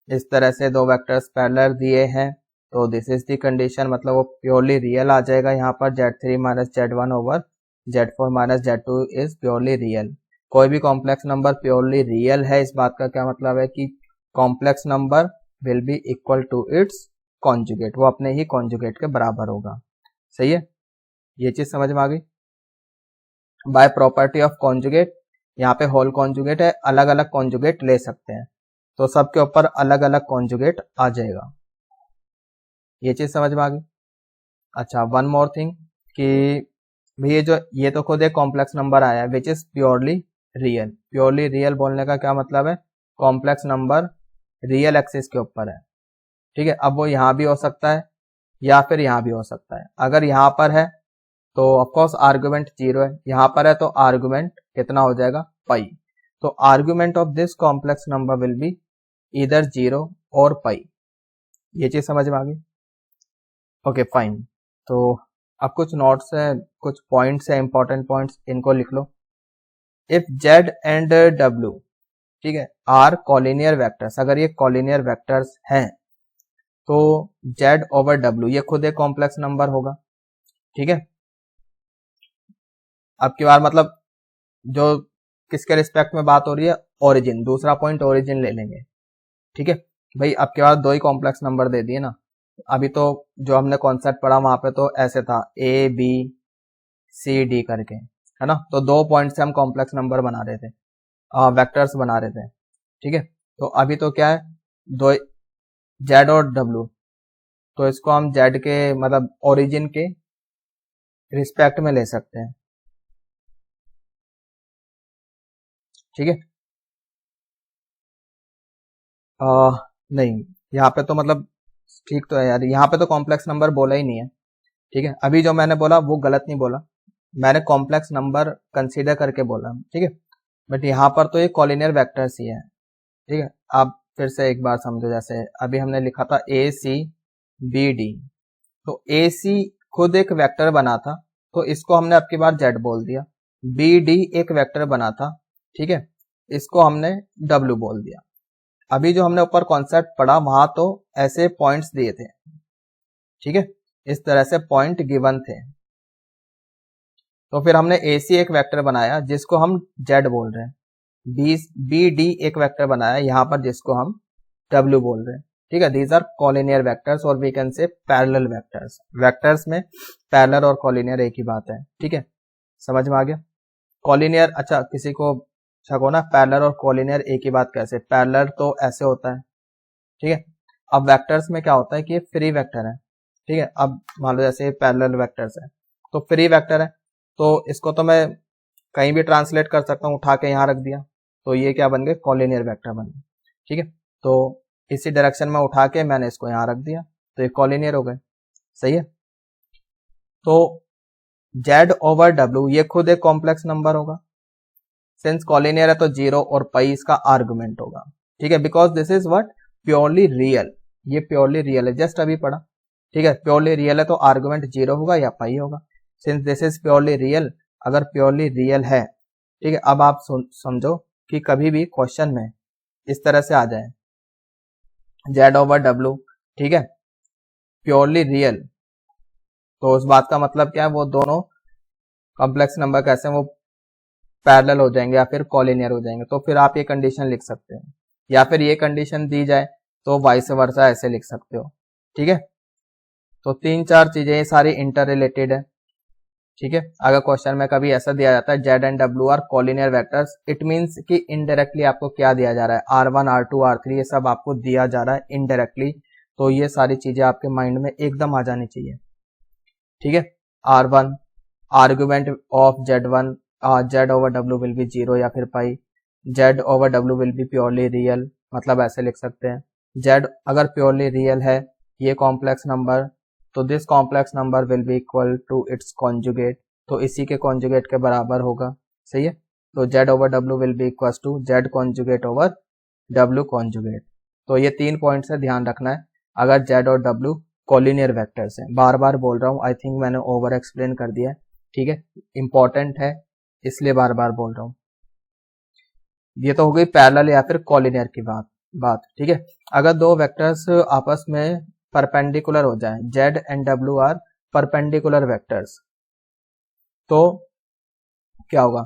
इस तरह से दो वेक्टर्स पैरेलल दिए हैं, तो दिस इज द कंडीशन, मतलब वो प्योरली रियल आ जाएगा। यहाँ पर z3 minus z1 over z4 minus z2 is purely real. कोई भी कॉम्प्लेक्स नंबर प्योरली रियल है, इस बात का क्या मतलब है कि complex number will be equal to its conjugate, वो अपने ही कॉन्जुगेट के बराबर होगा। सही है, ये चीज समझ में आ गई। बाय प्रॉपर्टी ऑफ कॉन्जुगेट, यहाँ पे होल कॉन्जुगेट है, अलग अलग कॉन्जुगेट ले सकते हैं, तो सबके ऊपर अलग अलग कॉन्जुगेट आ जाएगा। ये चीज समझ में आ गई। अच्छा, वन मोर थिंग कि भैया ये तो खुद एक कॉम्प्लेक्स नंबर आया है which is purely real. Purely real बोलने का क्या मतलब है? कॉम्प्लेक्स नंबर रियल एक्सिस के ऊपर है, ठीक है। अब वो यहाँ भी हो सकता है या फिर यहाँ भी हो सकता है। अगर यहाँ पर है तो ऑफकोर्स आर्गुमेंट 0 है, यहाँ पर है तो आर्गुमेंट कितना हो जाएगा? पाई। तो argument of this complex number will B इधर 0 और पाई। ये चीज समझ में आ गई? Okay fine. तो अब कुछ नोट्स है, कुछ पॉइंट्स है, इंपॉर्टेंट पॉइंट्स, इनको लिख लो। इफ z एंड w, ठीक है, आर कॉलिनियर वेक्टर्स, अगर ये कॉलिनियर वेक्टर्स हैं तो z ओवर w ये खुद एक कॉम्प्लेक्स नंबर होगा, ठीक है। अब की बार मतलब जो किसके रिस्पेक्ट में बात हो रही है? ओरिजिन, दूसरा पॉइंट ओरिजिन ले लेंगे, ठीक है भाई। अब के बाद दो ही कॉम्प्लेक्स नंबर दे दिए ना, अभी तो जो हमने कॉन्सेप्ट पढ़ा वहां पे तो ऐसे था ए बी सी डी करके, है ना, तो दो पॉइंट से हम कॉम्प्लेक्स नंबर बना रहे थे, वेक्टर्स बना रहे थे, ठीक है। तो अभी तो क्या है, दो जेड और डब्ल्यू, तो इसको हम जेड के मतलब ओरिजिन के रिस्पेक्ट में ले सकते हैं, ठीक है। नहीं, यहाँ पे तो मतलब ठीक तो है यार, यहाँ पे तो कॉम्प्लेक्स नंबर बोला ही नहीं है, ठीक है। अभी जो मैंने बोला वो गलत नहीं बोला, मैंने कॉम्प्लेक्स नंबर कंसीडर करके बोला, ठीक है। बट यहाँ पर तो ये कॉलिनियर वेक्टर्स ही है, ठीक है। आप फिर से एक बार समझो, जैसे अभी हमने लिखा था ए सी बी डी, तो ए सी खुद एक वेक्टर बना था, तो इसको हमने अब की बार जेड बोल दिया। बी डी एक वेक्टर बना था, ठीक है, इसको हमने डब्ल्यू बोल दिया। अभी जो हमने ऊपर कॉन्सेप्ट पढ़ा वहां तो ऐसे पॉइंट्स दिए थे, ठीक है, इस तरह से पॉइंट गिवन थे, तो फिर हमने ए सी एक वेक्टर बनाया जिसको हम जेड बोल रहे हैं, बी डी एक वेक्टर बनाया यहाँ पर जिसको हम डब्ल्यू बोल रहे हैं, ठीक है। दीज आर कॉलिनियर वेक्टर्स और we can say parallel vectors. Vectors में पैरेलल और कॉलिनियर एक ही बात है, ठीक है, समझ में आ गया। कॉलिनियर, अच्छा किसी को शक हो ना पैरेलल और कॉलिनियर एक ही बात कैसे? पैरेलल तो ऐसे होता है, ठीक है। अब वेक्टर्स में क्या होता है कि ये फ्री वेक्टर है, ठीक है। अब मान लो जैसे पैरेलल वेक्टर्स है तो फ्री वेक्टर है, तो इसको तो मैं कहीं भी ट्रांसलेट कर सकता हूँ, उठा के यहाँ रख दिया, तो ये क्या बन गए? कॉलिनियर वेक्टर बन गए, ठीक है। तो इसी डायरेक्शन में उठा के मैंने इसको यहाँ रख दिया, तो ये कॉलिनियर हो गए, सही है। तो z ओवर w ये खुद एक कॉम्प्लेक्स नंबर होगा, सिंस कॉलिनियर है तो 0 और पाई इसका आर्गुमेंट होगा, ठीक है, because this is what? Purely real, ये प्योरली रियल है, जस्ट अभी पढ़ा, ठीक है। प्योरली रियल है तो आर्गुमेंट 0 होगा या पाई होगा, since this is purely real. अगर प्योरली रियल है, ठीक है, अब आप समझो कि कभी भी क्वेश्चन में इस तरह से आ जाए z ओवर w, ठीक है, प्योरली रियल, तो उस बात का मतलब क्या है? वो दोनों कॉम्प्लेक्स नंबर कैसे हैं? वो पैरेलल हो जाएंगे या फिर कॉलिनियर हो जाएंगे, तो फिर आप ये कंडीशन लिख सकते हैं, या फिर ये कंडीशन दी जाए तो वाइस वर्सा ऐसे लिख सकते हो, ठीक है। तो 3-4 चीजें ये सारी इंटर रिलेटेड है, ठीक है। अगर क्वेश्चन में कभी ऐसा दिया जाता है Z and W R collinear vectors, it means कि इनडायरेक्टली आपको क्या दिया जा रहा है, R1 R2 R3 ये सब आपको दिया जा रहा है इनडायरेक्टली। तो ये सारी चीजें आपके माइंड में एकदम आ जानी चाहिए, ठीक है। R1 argument of Z1 Z over W will B 0 या फिर पाई, Z over W will B purely real, मतलब ऐसे लिख सकते हैं Z अगर प्योरली रियल है ये कॉम्प्लेक्स नंबर, तो this complex number will be equal to its conjugate, तो इसी के कॉन्जुगेट के बराबर होगा, सही है। तो Z over W will be equal to Z conjugate over W conjugate. तो ये 3 पॉइंट से ध्यान रखना है अगर Z और W कॉलिनियर वेक्टर्स हैं। बार बार बोल रहा हूँ, आई थिंक मैंने ओवर एक्सप्लेन कर दिया है, ठीक है, इंपॉर्टेंट है इसलिए बार बार बोल रहा हूँ। ये तो हो गई पैरेलल या फिर कॉलिनियर की बात, ठीक है। अगर दो वेक्टर्स आपस में परपेंडिकुलर हो जाए, Z and W are perpendicular vectors, तो क्या होगा,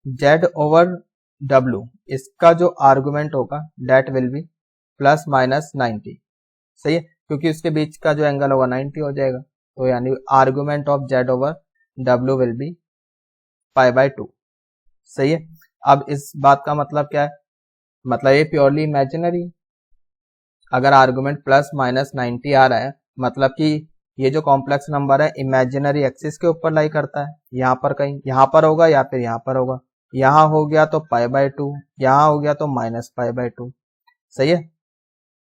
Z ओवर W इसका जो आर्गुमेंट होगा that will be plus minus 90, सही है, क्योंकि उसके बीच का जो एंगल होगा 90 हो जाएगा। तो यानी argument of Z over W will be π/2, सही है। अब इस बात का मतलब क्या है, मतलब ये प्योरली इमेजिनरी, अगर आर्गुमेंट प्लस माइनस 90 आ रहा है मतलब कि ये जो कॉम्प्लेक्स नंबर है इमेजिनरी एक्सिस के ऊपर लाई करता है, यहाँ पर कहीं यहाँ पर होगा या फिर यहाँ पर होगा, यहाँ हो गया तो π/2, यहाँ हो गया तो माइनस π/2, सही है,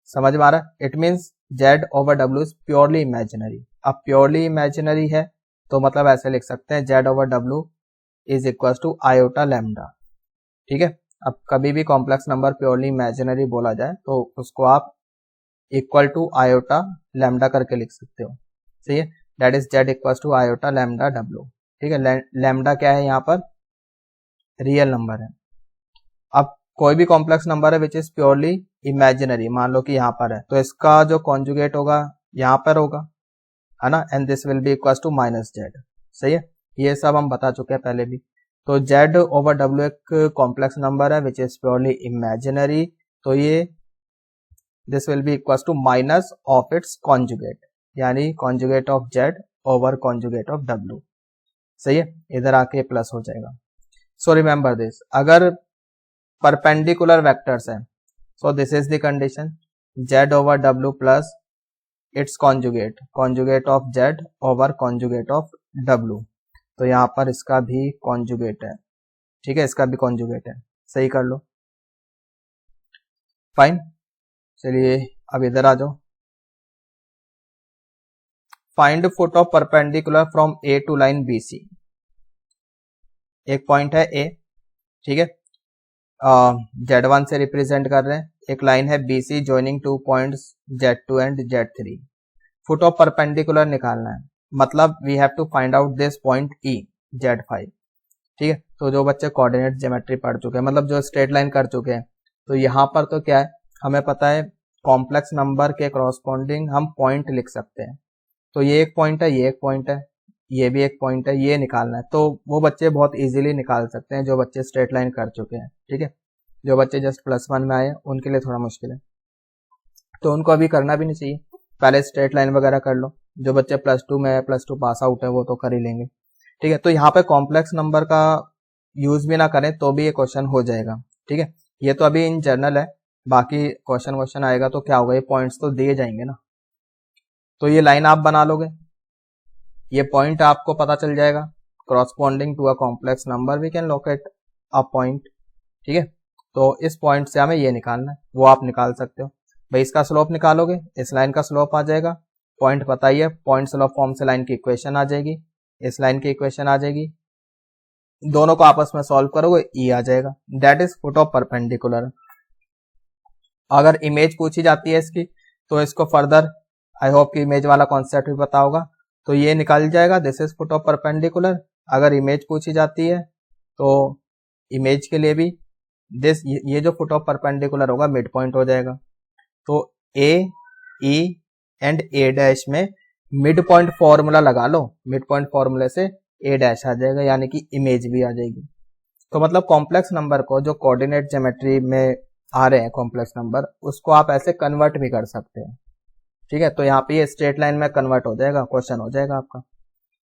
समझ में आ रहा है। It means Z over W is purely imaginary. अब प्योरली इमेजिनरी है तो मतलब ऐसे लिख सकते हैं Z over W is equal to iota lambda, ठीक है। अब कभी भी कॉम्प्लेक्स नंबर प्योरली इमेजिनरी बोला जाए तो उसको आप इक्वल टू आयोटा लैम्डा करके लिख सकते हो, सही है, that is Z equal to iota lambda W, ठीक है। लैम्डा क्या है, यहाँ पर रियल नंबर है। अब कोई भी कॉम्प्लेक्स नंबर है विच इज प्योरली इमेजिनरी, मान लो कि यहाँ पर है तो इसका जो कॉन्जुगेट होगा यहाँ पर होगा, है ना, and this will be equal to minus Z, सही है, ये सब हम बता चुके हैं पहले भी। तो Z ओवर W एक कॉम्प्लेक्स नंबर है विच इज प्योरली इमेजिनरी, तो ये this will be equal to minus of its conjugate, यानी conjugate of Z over conjugate of W, सही है, इधर आके प्लस हो जाएगा। सो रिमेंबर दिस, अगर परपेंडिकुलर वेक्टर्स है so this is the condition, Z over W plus its conjugate of Z over conjugate of W, तो यहाँ पर इसका भी कॉन्जुगेट है, ठीक है, इसका भी कॉन्जुगेट है, सही कर लो, फाइन। चलिए अब इधर आ जाओ, find foot of perpendicular from A to line BC। एक पॉइंट है A, ठीक है, Z1 से रिप्रेजेंट कर रहे हैं, एक लाइन है BC joining 2 points Z2 and Z3। Foot of perpendicular निकालना है, मतलब we have to find out this point E Z5, ठीक है। तो जो बच्चे कोऑर्डिनेट ज्योमेट्री पढ़ चुके हैं, मतलब जो स्ट्रेट लाइन कर चुके हैं, तो यहाँ पर तो क्या है, हमें पता है कॉम्प्लेक्स नंबर के करस्पॉन्डिंग हम पॉइंट लिख सकते हैं। तो ये एक पॉइंट है, ये एक पॉइंट है, ये भी एक पॉइंट है, ये निकालना है। तो वो बच्चे बहुत इजीली निकाल सकते हैं जो बच्चे स्ट्रेट लाइन कर चुके हैं, ठीक है। जो बच्चे जस्ट +1 में आए उनके लिए थोड़ा मुश्किल है, तो उनको अभी करना भी नहीं चाहिए, पहले स्ट्रेट लाइन वगैरह कर लो। जो बच्चे +2 में है, +2 पास आउट है, वो तो कर ही लेंगे, ठीक है। तो यहाँ पे कॉम्प्लेक्स नंबर का यूज भी ना करें तो भी ये क्वेश्चन हो जाएगा, ठीक है। ये तो अभी इन जनरल है, बाकी क्वेश्चन आएगा तो क्या होगा, ये पॉइंट्स तो दिए जाएंगे ना, तो ये लाइन आप बना लोगे, ये पॉइंट आपको पता चल जाएगा, corresponding to a complex number we can locate a point, ठीक है। तो इस पॉइंट से हमें ये निकालना है, वो आप निकाल सकते हो भाई। इसका स्लोप निकालोगे, इस लाइन का स्लोप आ जाएगा, पॉइंट पता ही है, पॉइंट स्लोप फॉर्म से लाइन की इक्वेशन आ जाएगी, इस लाइन की इक्वेशन आ जाएगी, दोनों को आपस में सॉल्व करोगे ई आ जाएगा, that is foot of perpendicular. अगर इमेज पूछी जाती है इसकी तो इसको फर्दर आई होप कि इमेज वाला कॉन्सेप्ट भी पता होगा, तो ये निकल जाएगा, this is foot of perpendicular. अगर इमेज पूछी जाती है तो इमेज के लिए भी दिस, ये जो फुट ऑफ परपेंडिकुलर होगा मिड पॉइंट हो जाएगा। तो ए ई एंड ए डैश में मिड पॉइंट फॉर्मूला लगा लो, मिड पॉइंट फॉर्मूले से ए डैश आ जाएगा, यानी कि इमेज भी आ जाएगी। तो मतलब कॉम्प्लेक्स नंबर को जो कोऑर्डिनेट ज्योमेट्री में आ रहे हैं कॉम्प्लेक्स नंबर, उसको आप ऐसे कन्वर्ट भी कर सकते हैं, ठीक है, तो यहाँ पे ये स्ट्रेट लाइन में कन्वर्ट हो जाएगा, क्वेश्चन हो जाएगा आपका।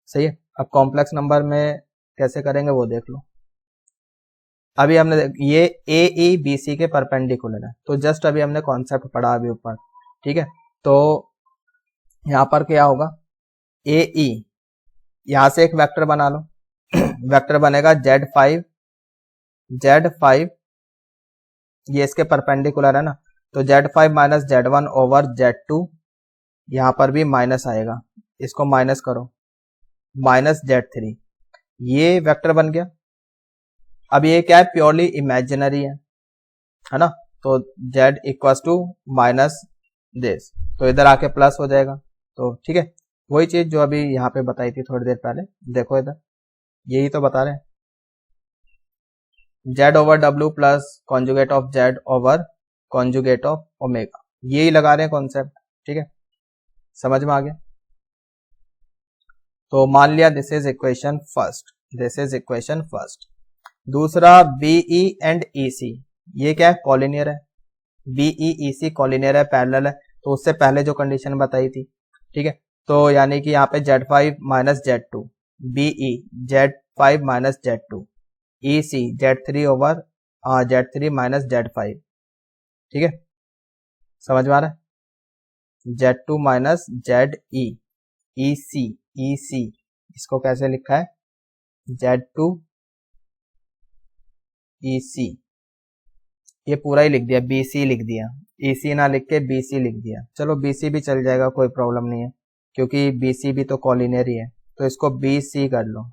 सही है, अब कॉम्प्लेक्स नंबर में कैसे करेंगे वो देख लो। अभी हमने ये ए ई बी सी के परपेंडिकुलर है, तो जस्ट अभी हमने कॉन्सेप्ट पढ़ा अभी ऊपर। ठीक है, तो यहाँ पर क्या होगा, ए ई, यहां से एक वेक्टर बना लो वेक्टर बनेगा Z5, Z5 ये इसके परपेंडिकुलर है ना, तो Z5 minus Z1 over Z2, यहां पर भी माइनस आएगा, इसको माइनस करो, माइनस Z3, ये वेक्टर बन गया। अब ये क्या है, प्योरली इमेजिनरी है ना, तो Z equal to minus this, तो इधर आके प्लस हो जाएगा। तो ठीक है, वही चीज जो अभी यहाँ पे बताई थी थोड़ी देर पहले, देखो इधर यही तो बता रहे हैं, Z over W plus conjugate of Z over conjugate of omega, यही लगा रहे हैं कॉन्सेप्ट। ठीक है, समझ में आ गया। तो मान लिया this is equation first, this is equation first. दूसरा BE एंड EC, ये क्या है, कॉलिनियर है, BE EC कॉलिनियर है, पैरेलल है, तो उससे पहले जो कंडीशन बताई थी। ठीक है, तो यानी कि यहाँ पे Z5 minus Z2, BE Z5 minus Z2, EC Z3 over Z3 minus Z5। ठीक है, समझ में आ रहा है, Z2 माइनस ZE, EC इसको कैसे लिखा है, Z2 EC, ये पूरा ही लिख दिया, BC लिख दिया, EC ना लिख के BC लिख दिया। चलो BC भी चल जाएगा, कोई प्रॉब्लम नहीं है, क्योंकि BC भी तो कॉलिनियर ही है, तो इसको BC कर लो।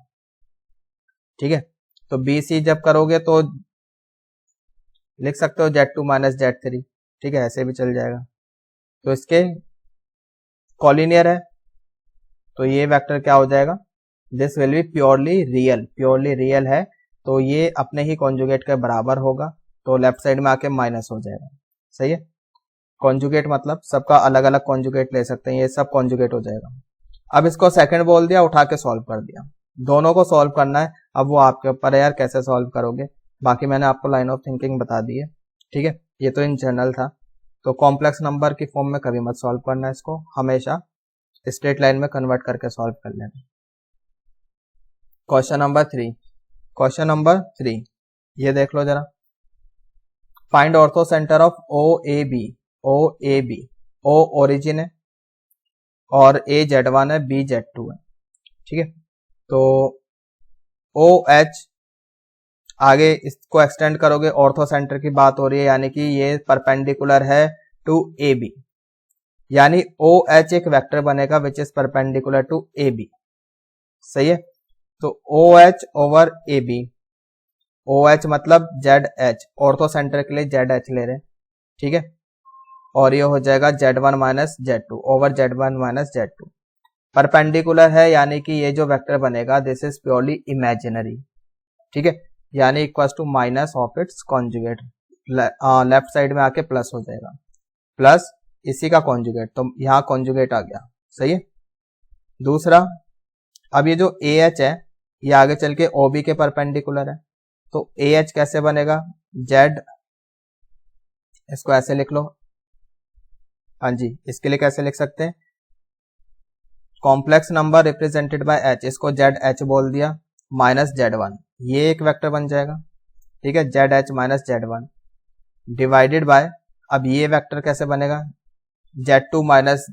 ठीक है, तो BC जब करोगे तो लिख सकते हो Z2 माइनस Z3। ठीक है, ऐसे भी चल जाएगा, तो इसके कॉलिनियर है, तो ये वेक्टर क्या हो जाएगा, this will B purely real, purely real है, तो ये अपने ही कॉन्जुगेट के बराबर होगा, तो लेफ्ट साइड में आके माइनस हो जाएगा। सही है, कॉन्जुगेट मतलब सबका अलग अलग कॉन्जुगेट ले सकते हैं, ये सब कॉन्जुगेट हो जाएगा। अब इसको सेकंड बोल दिया, उठा के सॉल्व कर दिया, दोनों को सॉल्व करना है, अब वो आपके ऊपर है यार कैसे सॉल्व करोगे, बाकी मैंने आपको लाइन ऑफ थिंकिंग बता दी है। ठीक है, ये तो इन जनरल था, तो कॉम्प्लेक्स नंबर की फॉर्म में कभी मत सॉल्व करना है, इसको हमेशा स्ट्रेट लाइन में कन्वर्ट करके सॉल्व कर लेना। क्वेश्चन नंबर 3, क्वेश्चन नंबर 3 ये देख लो जरा, find ortho centre of OAB, OAB, O origin है और A Z1 है, B Z2 है। ठीक है, तो OH आगे इसको एक्सटेंड करोगे, ऑर्थो सेंटर की बात हो रही है, यानी कि ये परपेंडिकुलर है टू AB, यानी OH एक वेक्टर बनेगा which is perpendicular to AB। सही है, तो OH ओवर AB, OH मतलब ZH, ऑर्थो सेंटर के लिए ZH ले रहे हैं। ठीक है, और ये हो जाएगा Z1 minus Z2 over Z1 minus Z2, perpendicular है, यानी कि ये जो वेक्टर बनेगा दिस इज प्योरली इमेजिनरी। ठीक है, यानी equal to minus of its conjugate, left side में आके प्लस हो जाएगा, प्लस इसी का कॉन्जुगेट, तो यहाँ कॉन्जुगेट आ गया। सही है, दूसरा अब ये जो AH है ये आगे चल के OB के परपेंडिकुलर है, तो AH कैसे बनेगा, Z, इसको ऐसे लिख लो, हाँ जी, इसके लिए कैसे लिख सकते हैं, complex number represented by H, इसको ZH बोल दिया, माइनस Z1, ये एक वेक्टर बन जाएगा। ठीक है, ZH minus Z1 divided by, अब ये वेक्टर कैसे बनेगा, Z2 माइनस,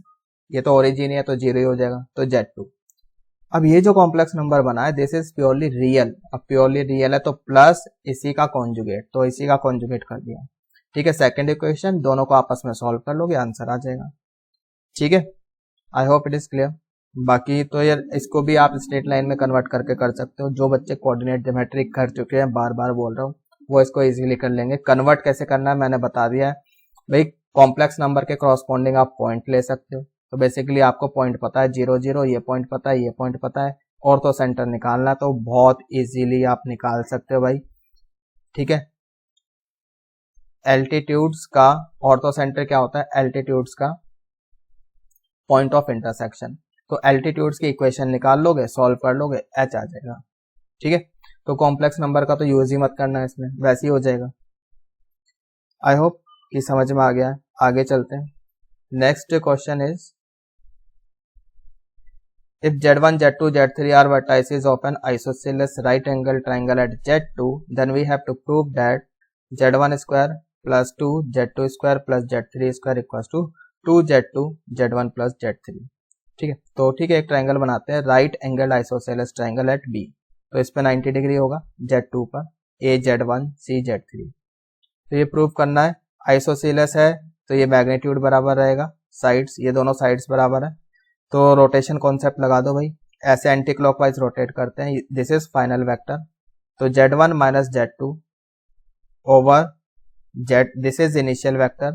ये तो ओरिजिन है तो जीरो ही हो जाएगा, तो Z2। अब ये जो कॉम्प्लेक्स नंबर बना है दिस इज प्योरली रियल, अब प्योरली रियल है तो प्लस इसी का कॉन्जुगेट, तो इसी का कॉन्जुगेट कर दिया। ठीक है, सेकंड इक्वेशन, दोनों को आपस में सॉल्व कर लोगे, आंसर आ जाएगा। ठीक है, आई होप इट इज क्लियर। बाकी तो यार इसको भी आप स्ट्रेट लाइन में कन्वर्ट करके कर सकते हो, जो बच्चे कोऑर्डिनेट ज्योमेट्री कर चुके हैं, बार बार बोल रहा हूँ, वो इसको इजीली कर लेंगे। कन्वर्ट कैसे करना है मैंने बता दिया है भाई, कॉम्प्लेक्स नंबर के क्रॉसपोंडिंग आप पॉइंट ले सकते हो, तो बेसिकली आपको पॉइंट पता है 0 0, ये पॉइंट पता है, ये पॉइंट पता है, और तो सेंटर निकालना, तो बहुत इजीली आप निकाल सकते हो भाई। ठीक है, एल्टीट्यूड्स का ऑर्थो सेंटर क्या होता है, एल्टीट्यूड्स का पॉइंट ऑफ इंटरसेक्शन, तो एल्टीट्यूड्स की इक्वेशन निकाल लोगे, सॉल्व कर लोगे, H आ जाएगा। ठीक है, तो कॉम्प्लेक्स नंबर का तो यूज ही मत करना है, इसमें वैसे ही हो जाएगा। आई होप कि समझ में आ गया है, आगे चलते हैं। Next question is if Z1, Z2, Z3 are vertices of an isosceles right angle triangle at Z2, then we have to prove that Z1 square plus 2 Z2 square plus Z3 square equals to 2 Z2 Z1 plus Z3। ठीक है, तो ठीक है, एक ट्राइंगल बनाते हैं, right angle isosceles triangle at B. तो इस पे 90 डिग्री होगा Z2 पर, A Z1 C Z3। तो ये प्रूव करना है, आइसोसेलेस है तो ये मैग्नीट्यूड बराबर रहेगा, साइड्स, ये दोनों साइड्स बराबर है। तो रोटेशन कॉन्सेप्ट लगा दो भाई, ऐसे एंटी क्लॉकवाइज रोटेट करते हैं, दिस इज फाइनल वेक्टर। तो Z1 minus Z2 over Z, this is initial vector.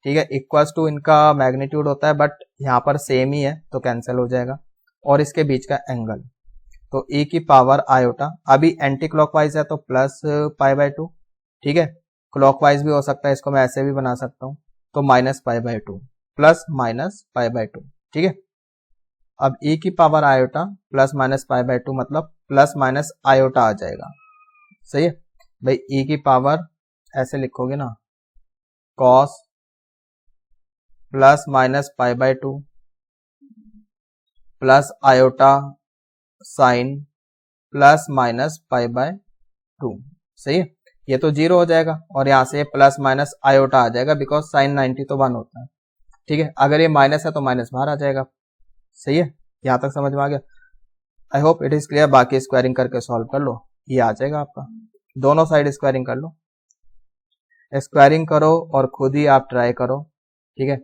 ठीक है, इक्वल्स टू इनका मैग्नीट्यूड होता है बट यहाँ पर सेम ही है तो कैंसिल हो जाएगा, और इसके बीच का एंगल तो e की पावर आयोटा। अभी एंटी क्लॉकवाइज है तो प्लस π/2। ठीक है, क्लॉकवाइज भी हो सकता है, इसको मैं ऐसे भी बना सकता हूँ, तो माइनस π/2 प्लस माइनस π/2। ठीक है, अब e की पावर आयोटा प्लस माइनस π/2 मतलब प्लस माइनस आयोटा आ जाएगा। सही है भाई, e की पावर ऐसे लिखोगे ना, cos plus minus π/2 plus iota sine plus minus π/2। सही है, ये तो 0 हो जाएगा और यहाँ से प्लस माइनस आयोटा आ जाएगा बिकॉज साइन 90 तो 1 होता है। ठीक है, अगर ये माइनस है तो माइनस बाहर आ जाएगा। सही है, यहां तक समझ में आ गया? I hope it is clear. बाकी स्क्वायरिंग करके सॉल्व कर लो, ये आ जाएगा आपका। दोनों साइड स्क्वायरिंग कर लो, स्क्वायरिंग करो और खुद ही आप ट्राई करो। ठीक है,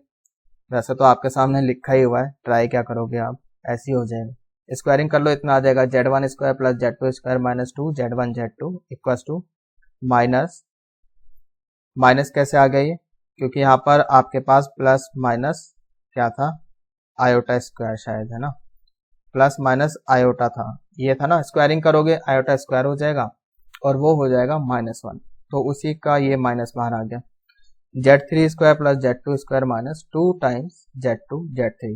वैसे तो आपके सामने लिखा ही हुआ है, ट्राई क्या करोगे आप, ऐसे ही हो जाएगा। स्क्वायरिंग कर लो, इतना आ जाएगा Z1 square plus Z2 square minus 2 Z1 Z2 equals to minus, minus कैसे आ गया ये, क्योंकि यहाँ पर आपके पास प्लस माइनस क्या था, आयोटा स्क्वायर शायद, है ना, प्लस माइनस आयोटा था, ये था ना। स्क्वायरिंग करोगे आयोटा स्क्वायर हो जाएगा और वो हो जाएगा -1, तो उसी का ये माइनस बाहर आ गया। Z3 square plus Z2 square minus 2 times Z2 Z3।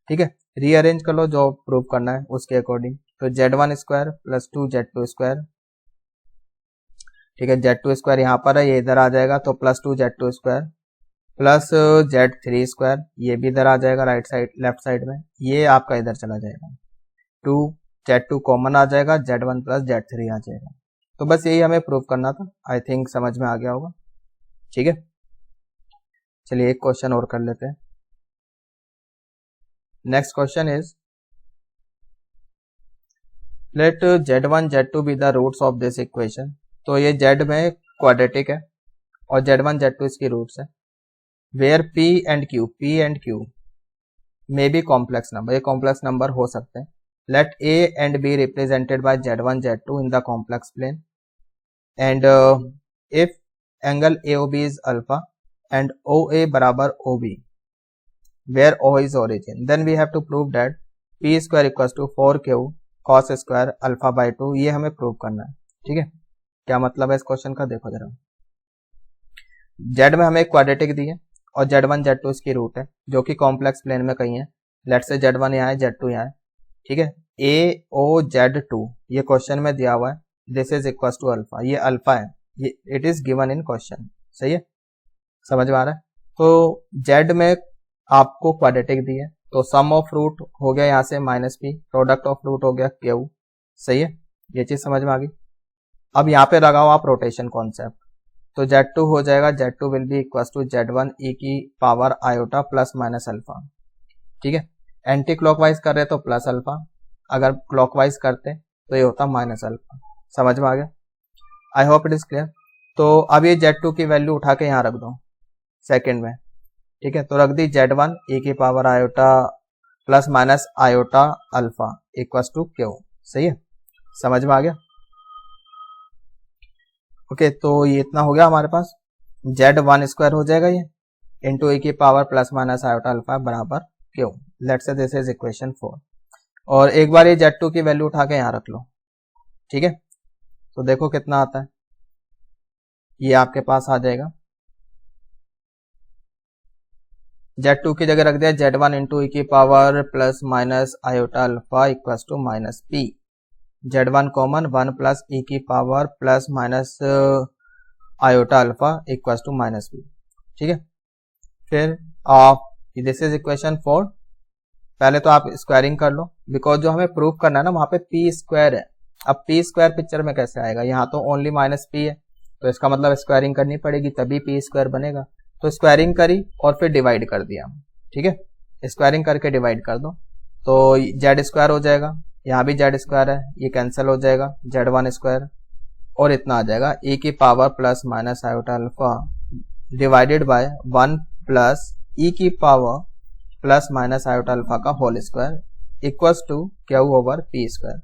ठीक है, रीअरेंज कर लो जो प्रूव करना है उसके अकॉर्डिंग। तो Z1 square plus 2 Z2 square, ठीक है, Z2 स्क्वायर यहाँ पर है, ये इधर आ जाएगा तो plus 2 Z2 square plus Z3 square, ये भी इधर आ जाएगा राइट साइड, लेफ्ट साइड में, ये आपका इधर चला जाएगा, 2 Z2 कॉमन आ जाएगा, Z1 प्लस Z3 आ जाएगा। तो बस यही हमें प्रूव करना था, आई थिंक समझ में आ गया होगा। ठीक है, चलिए एक क्वेश्चन और कर लेते हैं। Next question is let Z1 Z2 be the roots of this equation. तो ये Z में क्वाड्रेटिक है और Z1 Z2 इसकी रूट्स है। Where P and Q may be complex number, ये कॉम्प्लेक्स नंबर हो सकते हैं। Let A and B represented by Z1 Z2 in the complex plane and if angle AOB is alpha and OA बराबर OB where O is origin, then we have to prove that P square equals to 4Q cos square alpha by 2। ये हमें प्रूव करना है। ठीक है, क्या मतलब है इस क्वेश्चन का, देखो जरा। Z में हमें क्वाड्रेटिक दी है और Z1 Z2 इसकी रूट है जो कि कॉम्प्लेक्स प्लेन में कहीं है। लेट से Z1 यहाँ है, Z2 यहाँ है। ठीक है, AOZ2 ये क्वेश्चन में दिया हुआ है, this is equal to alpha, ये अल्फा है, ये it is given in question. सही है, समझ में आ रहा है? तो Z में आपको क्वाड्रेटिक दी है तो सम ऑफ रूट हो गया यहाँ से -P, प्रोडक्ट ऑफ रूट हो गया Q। सही है, ये चीज समझ में आ गई। अब यहाँ पे लगाओ आप रोटेशन कॉन्सेप्ट, तो Z2 हो जाएगा, Z2 will be equal to Z1 e की power iota plus minus alpha. ठीक है, एंटी क्लॉकवाइज कर रहे तो प्लस अल्फा, अगर क्लॉकवाइज करते तो ये होता माइनस अल्फा। समझ में आ गया? I hope it is clear. तो अब ये Z2 की वैल्यू उठा के यहाँ रख दो सेकेंड में। ठीक है, तो रख दी Z1 e की power iota plus minus iota alpha equal to Q। सही है, समझ में आ गया? ओके, तो ये इतना हो गया हमारे पास। Z1 स्क्वायर हो जाएगा ये इंटू e की power plus minus iota alpha बराबर Q। Let's say this is equation 4। और एक बार ये Z2 की वैल्यू उठा के यहाँ रख लो। ठीक है, तो देखो कितना आता है, ये आपके पास आ जाएगा। Z2 की जगह रख दिया Z1 इंटू ई की power plus minus iota alpha equal to minus P। Z1 common 1 plus e की power plus minus iota alpha equal to minus P। ठीक है, फिर दिस इज इक्वेशन 4। पहले तो आप स्क्वायरिंग कर लो, बिकॉज जो हमें प्रूव करना है ना वहां पे पी स्क्वायर है। अब पी स्क्वायर पिक्चर में कैसे आएगा, यहाँ तो ओनली माइनस पी है, तो इसका मतलब स्क्वायरिंग करनी पड़ेगी तभी पी स्क्वायर बनेगा। तो स्क्वायरिंग करी और फिर डिवाइड कर दिया, ठीक है, स्क्वायरिंग करके डिवाइड कर दो तो जेड स्क्वायर हो जाएगा, यहाँ भी जेड स्क्वायर है, ये कैंसिल हो जाएगा, जेड वन स्क्वायर और इतना आ जाएगा e की power plus minus iota alpha divided by 1 plus e की power plus minus iota alpha का whole square equals to Q over P square.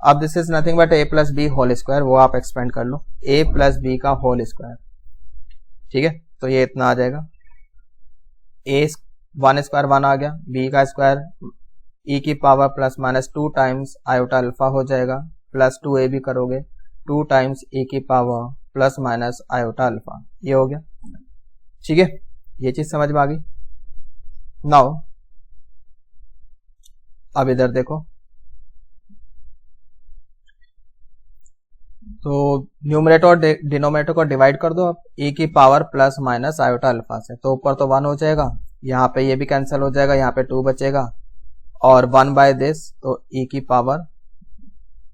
अब this is nothing but a plus B whole square, वो आप एक्सपेंड कर लो, a प्लस बी का होल स्क्वायर, ठीक है। तो ये इतना आ जाएगा, a 1 स्क्वायर 1 आ गया, b का स्क्वायर e की power plus minus 2 times iota alpha हो जाएगा, प्लस 2a भी करोगे 2 टाइम्स e की power plus minus iota alpha, ये हो गया, ठीक है। ये चीज समझ में आ गई। नाउ अब इधर देखो, तो न्यूमरेटर और डिनोमिनेटर को डिवाइड कर दो अब e की power plus minus iota alpha से, तो ऊपर तो 1 हो जाएगा, यहाँ पे ये भी कैंसिल हो जाएगा, यहाँ पे 2 बचेगा और 1 बाय दिस, तो e की पावर,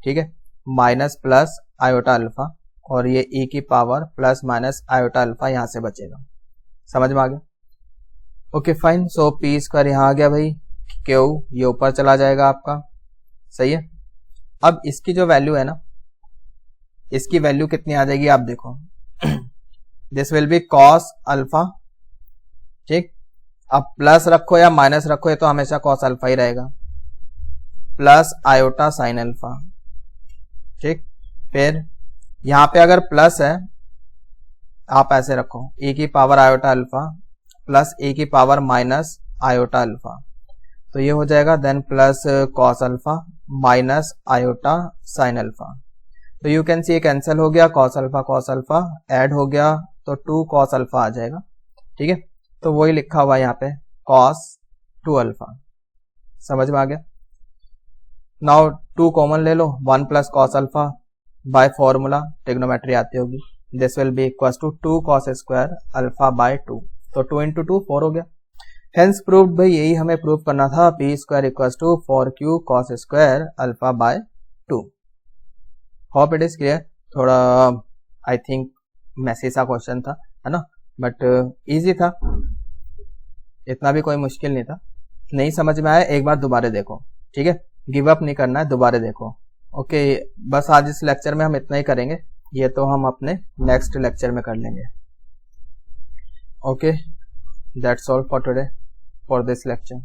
ठीक है, माइनस प्लस आयोटा अल्फा और ये e की power plus minus iota alpha यहाँ से बचेगा। समझ में आ गया? Okay fine. So P square यहाँ आ गया भाई, क्यू ये ऊपर चला जाएगा आपका, सही है। अब इसकी जो वैल्यू है ना, इसकी वैल्यू कितनी आ जाएगी आप देखो, this will B cos alpha, ठीक। अब प्लस रखो या माइनस रखो, ये तो हमेशा कॉस अल्फा ही रहेगा, प्लस आयोटा साइन अल्फा, ठीक। फिर यहां पे अगर प्लस है आप ऐसे रखो e की power iota alpha plus e की पावर माइनस आयोटा अल्फा, तो ये हो जाएगा then plus cos alpha minus iota sine alpha. तो यू कैन सी ये कैंसिल हो गया, कॉस अल्फा ऐड हो गया तो 2 कॉस अल्फा आ जाएगा, ठीक है। तो वही लिखा हुआ है यहाँ पे कॉस 2 अल्फा। समझ में आ गया? नाउ 2 कॉमन ले लो, 1 plus cos alpha by formula trigonometry आती होगी, this will be equal to 2 cos square alpha by 2, तो 2 इंटू 2 4 हो गया। हेंस प्रूव्ड भाई, यही हमें प्रूव करना था, P square equal to 4q cos square alpha by 2। Hope it is clear. थोड़ा आई थिंक मैसी सा क्वेश्चन था, है ना, बट इजी था, इतना भी कोई मुश्किल नहीं था। नहीं समझ में आया एक बार दोबारा देखो, ठीक है, गिव अप नहीं करना है, दोबारा देखो। ओके बस आज इस लेक्चर में हम इतना ही करेंगे, ये तो हम अपने नेक्स्ट लेक्चर में कर लेंगे। Okay that's all for today for this lecture.